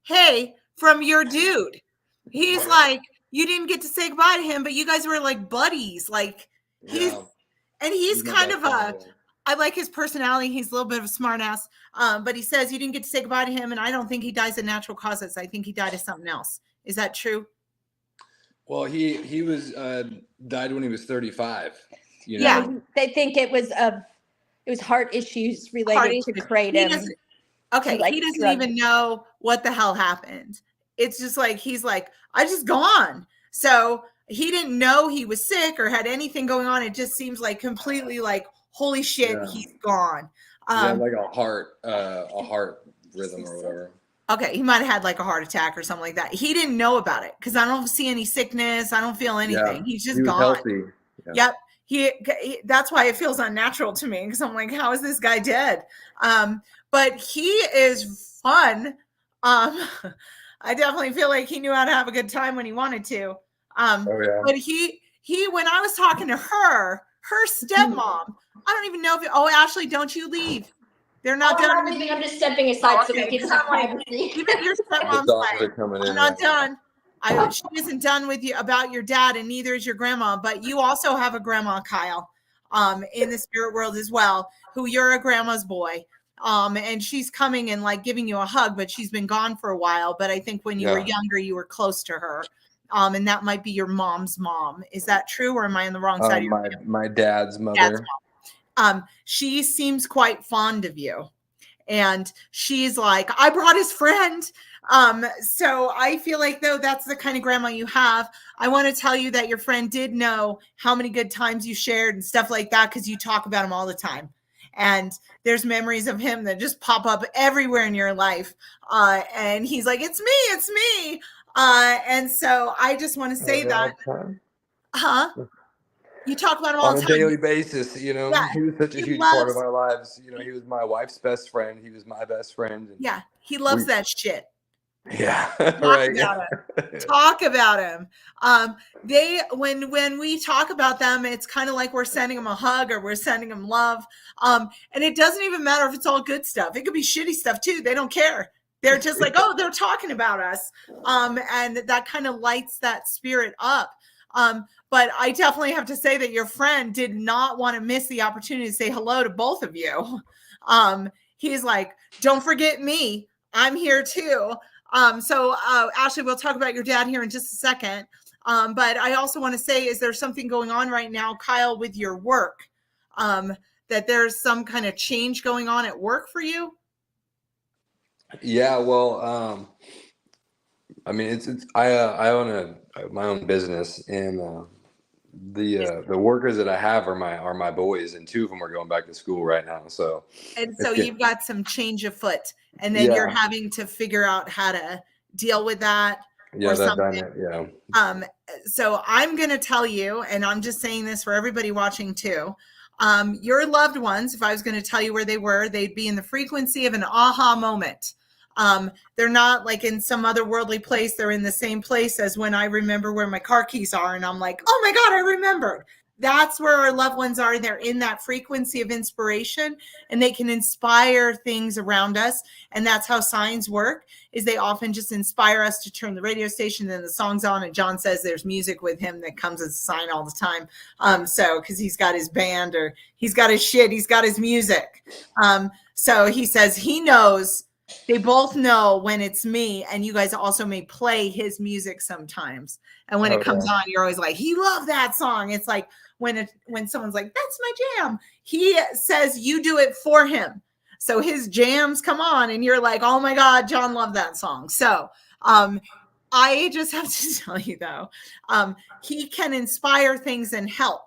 Hey, from your dude. He's like, you didn't get to say goodbye to him, but you guys were like buddies. Like he's kind of I like his personality. He's a little bit of a smart ass. But he says you didn't get to say goodbye to him. And I don't think he dies of natural causes. I think he died of something else. Is that true? Well, he was died when he was 35. Yeah, they think it was heart issues related to kratom. He doesn't even know what the hell happened. It's just like he's like, I just gone. So he didn't know he was sick or had anything going on. It just seems like completely like, holy shit, he's gone. Like a heart rhythm or whatever. Okay, he might have had like a heart attack or something like that. He didn't know about it because I don't see any sickness. I don't feel anything. Yeah, He's just he was gone. Healthy. Yeah. Yep. He that's why it feels unnatural to me because I'm like, how is this guy dead? But he is fun. I definitely feel like he knew how to have a good time when he wanted to. But he when I was talking to her stepmom, I don't even know if Ashley, don't you leave. They're not done. I'm just stepping aside so we can have privacy. Even your stepmom's like, I'm not done. She isn't done with you about your dad, and neither is your grandma. But you also have a grandma, Kyle, in the spirit world as well, who you're a grandma's boy. And she's coming and like giving you a hug, but she's been gone for a while. But I think when you were younger, you were close to her. And that might be your mom's mom. Is that true, or am I on the wrong side of your family? My dad's mother. She seems quite fond of you. And she's like, I brought his friend. So I feel like, though, that's the kind of grandma you have. I want to tell you that your friend did know how many good times you shared and stuff like that, because you talk about him all the time. And there's memories of him that just pop up everywhere in your life. And he's like, it's me. And so I just want to say that. You talk about him all the time. On a daily basis, he was such a huge part of our lives. He was my wife's best friend. He was my best friend. Yeah, he loves that shit. Yeah, right. Talk about him. When we talk about them, it's kind of like we're sending them a hug or we're sending them love. And it doesn't even matter if it's all good stuff. It could be shitty stuff too. They don't care. They're just like, oh, they're talking about us. And that kind of lights that spirit up. But I definitely have to say that your friend did not want to miss the opportunity to say hello to both of you. He's like, don't forget me. I'm here too. So Ashley, we'll talk about your dad here in just a second. But I also want to say, is there something going on right now, Kyle, with your work? That there's some kind of change going on at work for you? Yeah, well, I mean, I own my own business, and the workers that I have are my boys, and 2 of them are going back to school right now. So you've got some change afoot, and then you're having to figure out how to deal with that. Yeah, that dynamic. Yeah. So I'm going to tell you, and I'm just saying this for everybody watching too. Your loved ones, if I was going to tell you where they were, they'd be in the frequency of an aha moment. They're not like in some other worldly place. They're in the same place as when I remember where my car keys are. And I'm like, oh my God, I remembered. That's where our loved ones are. They're in that frequency of inspiration, and they can inspire things around us. And that's how signs work, is they often just inspire us to turn the radio station and the song's on. And John says there's music with him that comes as a sign all the time. Cause he's got his band, or he's got his shit. He's got his music. So he says he knows. They both know when it's me, and you guys also may play his music sometimes. And when it comes on, you're always like, he loved that song. It's like when someone's like, that's my jam, he says you do it for him. So his jams come on and you're like, oh my God, John loved that song. So I just have to tell you though, he can inspire things and help.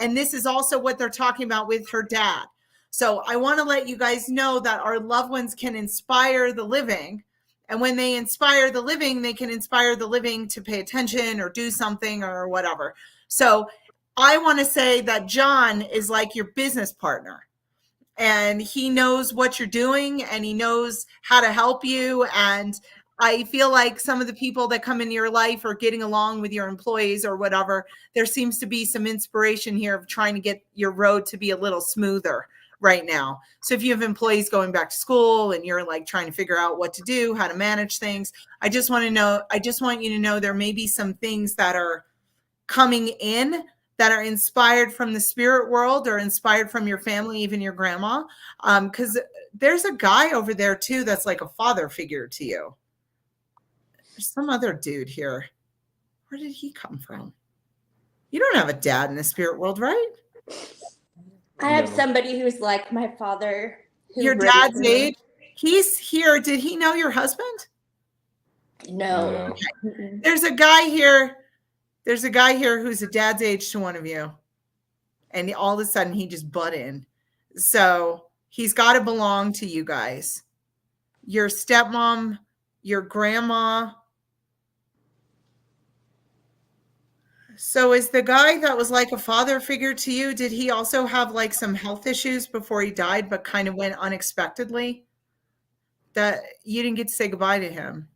And this is also what they're talking about with her dad. So I want to let you guys know that our loved ones can inspire the living. And when they inspire the living, they can inspire the living to pay attention or do something or whatever. So I want to say that John is like your business partner, and he knows what you're doing, and he knows how to help you. And I feel like some of the people that come into your life are getting along with your employees or whatever. There seems to be some inspiration here of trying to get your road to be a little smoother right now. So if you have employees going back to school and you're like trying to figure out what to do, how to manage things, I just want you to know there may be some things that are coming in that are inspired from the spirit world or inspired from your family, even your grandma. Because there's a guy over there too that's like a father figure to you. There's some other dude here. Where did he come from? You don't have a dad in the spirit world, right? I have somebody who's like my father. Your dad's age? He's here. Did he know your husband? No. Okay. There's a guy here. There's a guy here who's a dad's age to one of you. And all of a sudden he just butt in. So he's got to belong to you guys. Your stepmom, your grandma. So is the guy that was like a father figure to you, did he also have like some health issues before he died, but kind of went unexpectedly? That you didn't get to say goodbye to him.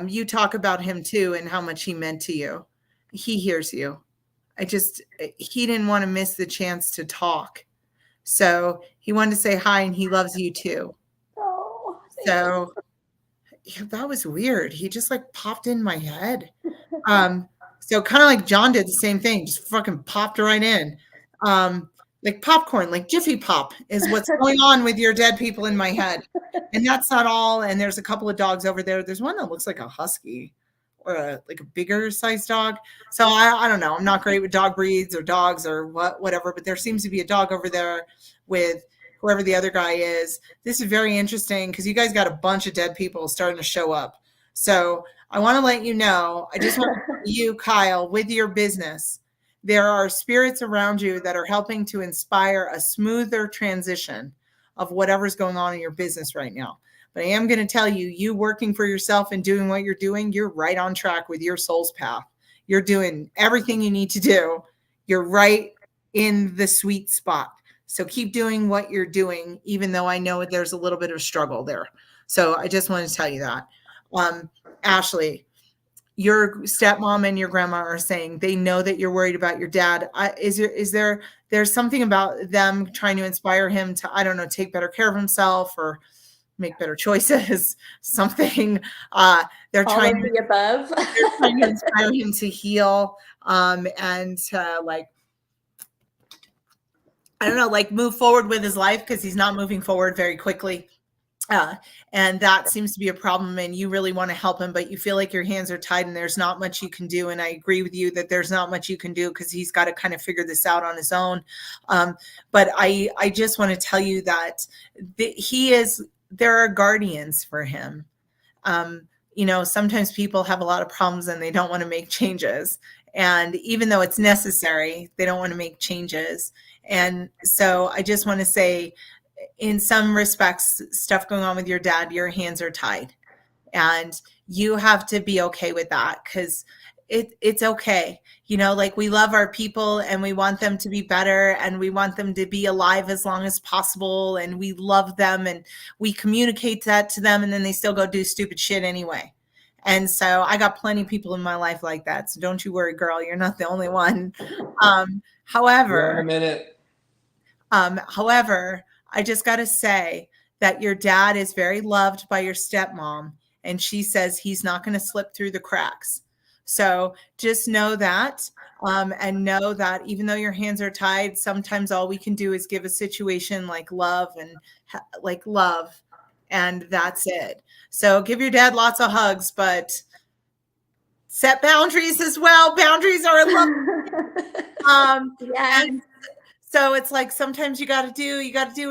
You talk about him too and how much he meant to you. He hears you. He didn't want to miss the chance to talk. So he wanted to say hi and he loves you too. Oh, so yeah, that was weird. He just like popped in my head. So kind of like John did the same thing, just fucking popped right in. Like popcorn, like Jiffy Pop is what's going on with your dead people in my head. And that's not all. And there's a couple of dogs over there. There's one that looks like a husky or like a bigger sized dog. So I don't know. I'm not great with dog breeds or dogs or whatever, but there seems to be a dog over there with whoever the other guy is. This is very interesting because you guys got a bunch of dead people starting to show up. So I want to let you know, I just want you, Kyle, with your business, there are spirits around you that are helping to inspire a smoother transition of whatever's going on in your business right now. But I am going to tell you, you working for yourself and doing what you're doing, you're right on track with your soul's path. You're doing everything you need to do. You're right in the sweet spot. So keep doing what you're doing, even though I know there's a little bit of struggle there. So I just want to tell you that. Ashley, your stepmom and your grandma are saying they know that you're worried about your dad. There's something about them trying to inspire him to, I don't know, take better care of himself or make better choices, something. They're trying to above. They're trying to inspire him to heal and to like, I don't know, like move forward with his life because he's not moving forward very quickly. And that seems to be a problem and you really want to help him, but you feel like your hands are tied and there's not much you can do. And I agree with you that there's not much you can do because he's got to kind of figure this out on his own. But I just want to tell you that there are guardians for him. Sometimes people have a lot of problems and they don't want to make changes. And even though it's necessary, they don't want to make changes. And so I just want to say, in some respects, stuff going on with your dad, your hands are tied and you have to be okay with that because it's okay. Like we love our people and we want them to be better and we want them to be alive as long as possible. And we love them and we communicate that to them and then they still go do stupid shit anyway. And so I got plenty of people in my life like that. So don't you worry, girl. You're not the only one. However, I just got to say that your dad is very loved by your stepmom, and she says he's not going to slip through the cracks. So just know that, and know that even though your hands are tied, sometimes all we can do is give a situation like love, and that's it. So give your dad lots of hugs, but set boundaries as well. Boundaries are a love. Yes. So it's like sometimes you got to do what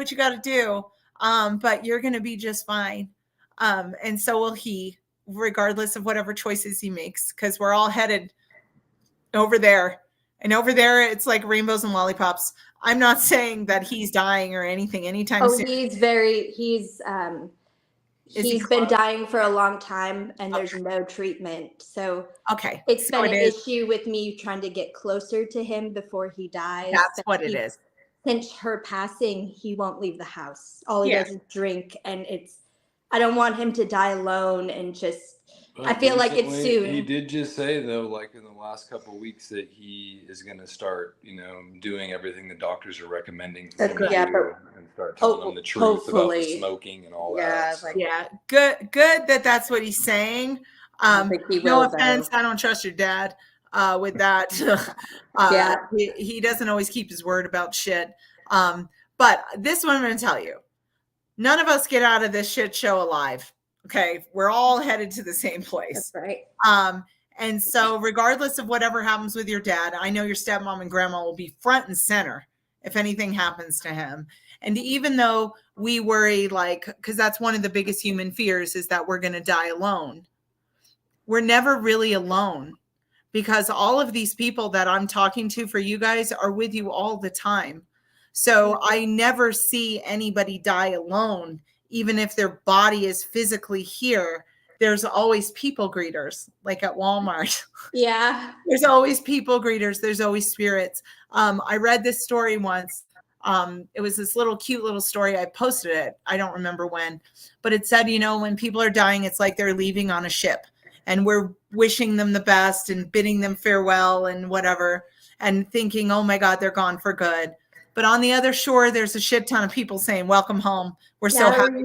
you got to do. But you're going to be just fine. And so will he, regardless of whatever choices he makes, because we're all headed over there. And over there, it's like rainbows and lollipops. I'm not saying that he's dying or anything anytime soon. He's been dying for a long time and there's no treatment. So it's been an issue with me trying to get closer to him before he dies. That's what it is. Since her passing, he won't leave the house. All he does is drink. And I don't want him to die alone and just, I feel like it's soon. He did just say though, like in the last couple of weeks, that he is going to start, doing everything the doctors are recommending for him to do, and start telling him the truth about the smoking and all that. So. Yeah, good that's what he's saying. No offense, I don't trust your dad with that. He doesn't always keep his word about shit. But this one I'm going to tell you, none of us get out of this shit show alive. Okay, we're all headed to the same place. That's right. And so regardless of whatever happens with your dad, I know your stepmom and grandma will be front and center if anything happens to him. And even though we worry, because that's one of the biggest human fears, is that we're going to die alone. We're never really alone, because all of these people that I'm talking to for you guys are with you all the time. So I never see anybody die alone. Even if their body is physically here, there's always people greeters, like at Walmart. Yeah. There's always people greeters. There's always spirits. I read this story once. It was this cute little story. I posted it. I don't remember when, but it said, when people are dying, it's like they're leaving on a ship and we're wishing them the best and bidding them farewell and whatever, and thinking, oh my God, they're gone for good. But on the other shore, there's a shit ton of people saying, welcome home. We're so happy.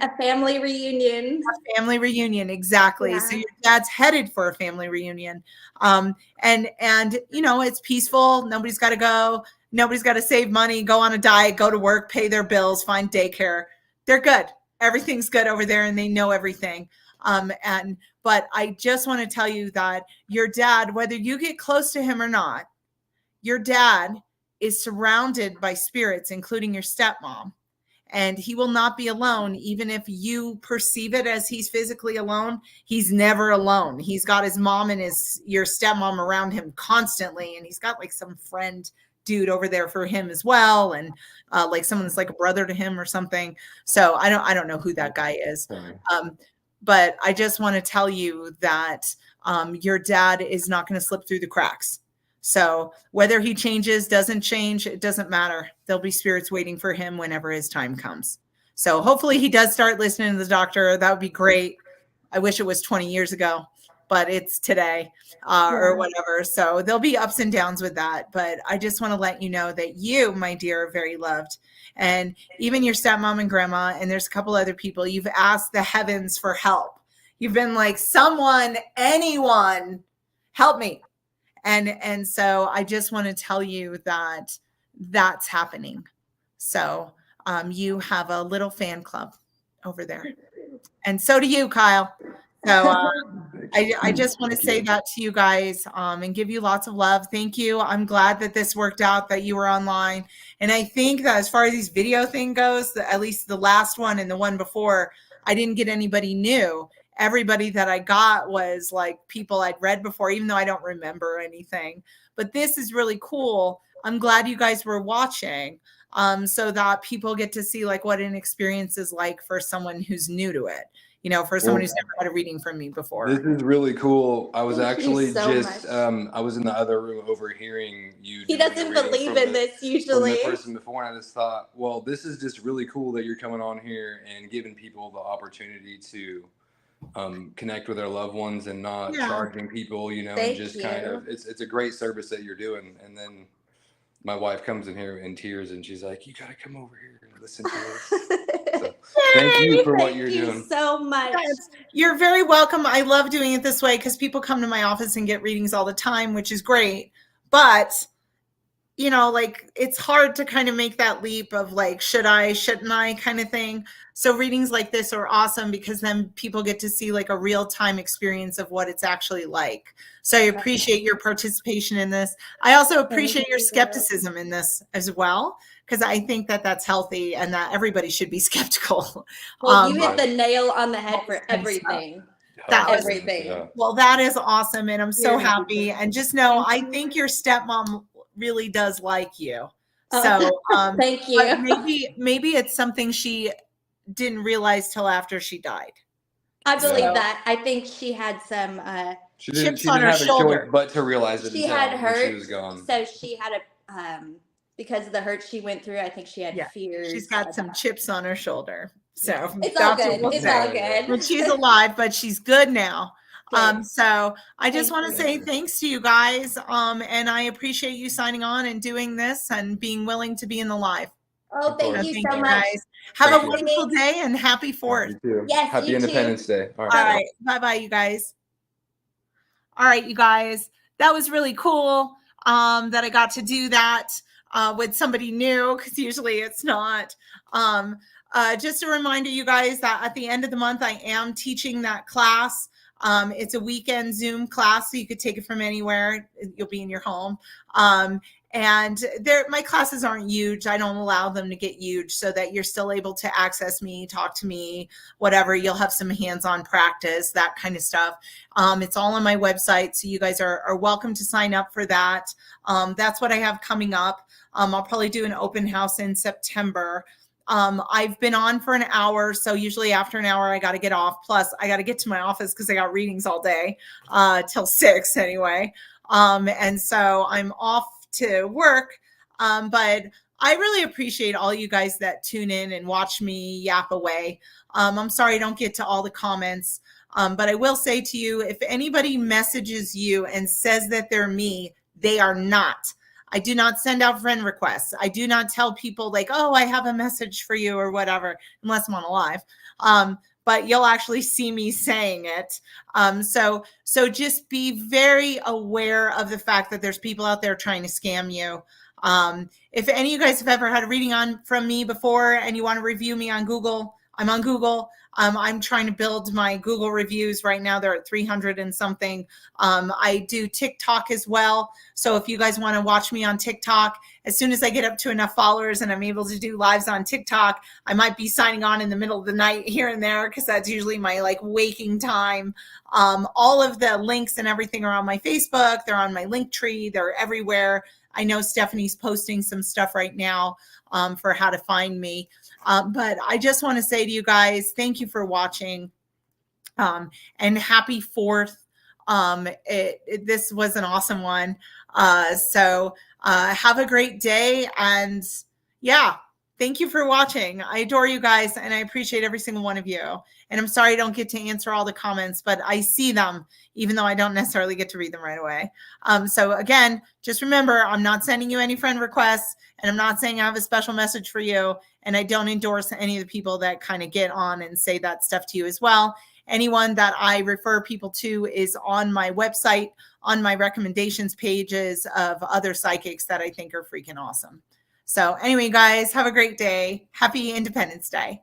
A family reunion. A family reunion, exactly. Yeah. So your dad's headed for a family reunion. And it's peaceful. Nobody's got to go. Nobody's got to save money, go on a diet, go to work, pay their bills, find daycare. They're good. Everything's good over there and they know everything. But I just want to tell you that your dad, whether you get close to him or not, your dad is surrounded by spirits, including your stepmom, and he will not be alone. Even if you perceive it as he's physically alone, he's never alone. He's got his mom and your stepmom around him constantly, and he's got some friend dude over there for him as well, and someone that's like a brother to him or something. So I don't know who that guy is. But I just want to tell you that your dad is not going to slip through the cracks. So whether he changes, doesn't change, it doesn't matter. There'll be spirits waiting for him whenever his time comes. So hopefully he does start listening to the doctor. That would be great. I wish it was 20 years ago, but it's today or whatever. So there'll be ups and downs with that. But I just want to let you know that you, my dear, are very loved. And even your stepmom and grandma, and there's a couple other people, you've asked the heavens for help. You've been like, someone, anyone, help me. And so I just want to tell you that that's happening. So you have a little fan club over there. And so do you, Kyle. So I just want to say that to you guys and give you lots of love. Thank you. I'm glad that this worked out, that you were online. And I think that as far as these video thing goes, at least the last one and the one before, I didn't get anybody new. Everybody that I got was people I'd read before, even though I don't remember anything. But this is really cool. I'm glad you guys were watching so that people get to see what an experience is like for someone who's new to it. For someone who's never had a reading from me before. This is really cool. I was actually I was in the other room overhearing you. He doesn't believe in this usually. From the person before, and I just thought, well, this is just really cool that you're coming on here and giving people the opportunity to connect with their loved ones and not charging people, and just kind of, it's a great service that you're doing. And then my wife comes in here in tears and she's like, you got to come over here and listen to us. So, thank you for what you're doing. Thank you so much. You're very welcome. I love doing it this way because people come to my office and get readings all the time, which is great. But it's hard to kind of make that leap of should I, shouldn't I kind of thing. So readings like this are awesome because then people get to see a real-time experience of what it's actually like. So I appreciate your participation in this. I also appreciate your skepticism in this as well, because I think that that's healthy and that everybody should be skeptical. Well, you hit the nail on the head for everything. Everything. Well, that is awesome. And I'm so happy. And just know, I think your stepmom really does like you. So thank you. Maybe it's something she didn't realize till after she died. I believe that. I think she had some chips on her shoulder, but to realize it, she had hurt. She was gone. So she had a because of the hurt she went through. I think she had fears. She's got some chips on her shoulder. So it's all good. It's all but good. she's alive, but she's good now. Good. So I just want to Thank say thanks to you guys. And I appreciate you signing on and doing this and being willing to be in the live. Oh, thank you so much. Guys. Have Thank a you. wonderful day and happy 4th. You too. Yes, Happy you too. Independence Day. All All right. Bye-bye, you guys. All right, you guys. That was really cool that I got to do that with somebody new, because usually it's not. Just a reminder, you guys, that at the end of the month, I am teaching that class. It's a weekend Zoom class, so you could take it from anywhere. You'll be in your home. And my classes aren't huge. I don't allow them to get huge, so that you're still able to access me, talk to me, whatever. You'll have some hands-on practice, that kind of stuff. It's all on my website, so you guys are welcome to sign up for that. That's what I have coming up. I'll probably do an open house in September. I've been on for an hour, so usually after an hour I got to get off. Plus I got to get to my office because I got readings all day till 6 anyway. And so I'm off to work. But I really appreciate all you guys that tune in and watch me yap away. I'm sorry I don't get to all the comments. But I will say to you, if anybody messages you and says that they're me, they are not. I do not send out friend requests. I do not tell people like, oh, I have a message for you or whatever, unless I'm on a live. But you'll actually see me saying it. So just be very aware of the fact that there's people out there trying to scam you. If any of you guys have ever had a reading from me before and you want to review me on Google, I'm on Google. I'm trying to build my Google reviews right now. They're at 300 and something. I do TikTok as well. So if you guys want to watch me on TikTok, as soon as I get up to enough followers and I'm able to do lives on TikTok, I might be signing on in the middle of the night here and there, because that's usually my like waking time. All of the links and everything are on my Facebook. They're on my Linktree. They're everywhere. I know Stephanie's posting some stuff right now for how to find me. But I just want to say to you guys, thank you for watching, and happy 4th. This was an awesome one. So have a great day. And yeah, thank you for watching. I adore you guys and I appreciate every single one of you. And I'm sorry I don't get to answer all the comments, but I see them, even though I don't necessarily get to read them right away. So again, just remember, I'm not sending you any friend requests, and I'm not saying I have a special message for you. And I don't endorse any of the people that kind of get on and say that stuff to you as well. Anyone that I refer people to is on my website, on my recommendations pages of other psychics that I think are freaking awesome. So anyway, guys, have a great day. Happy Independence Day.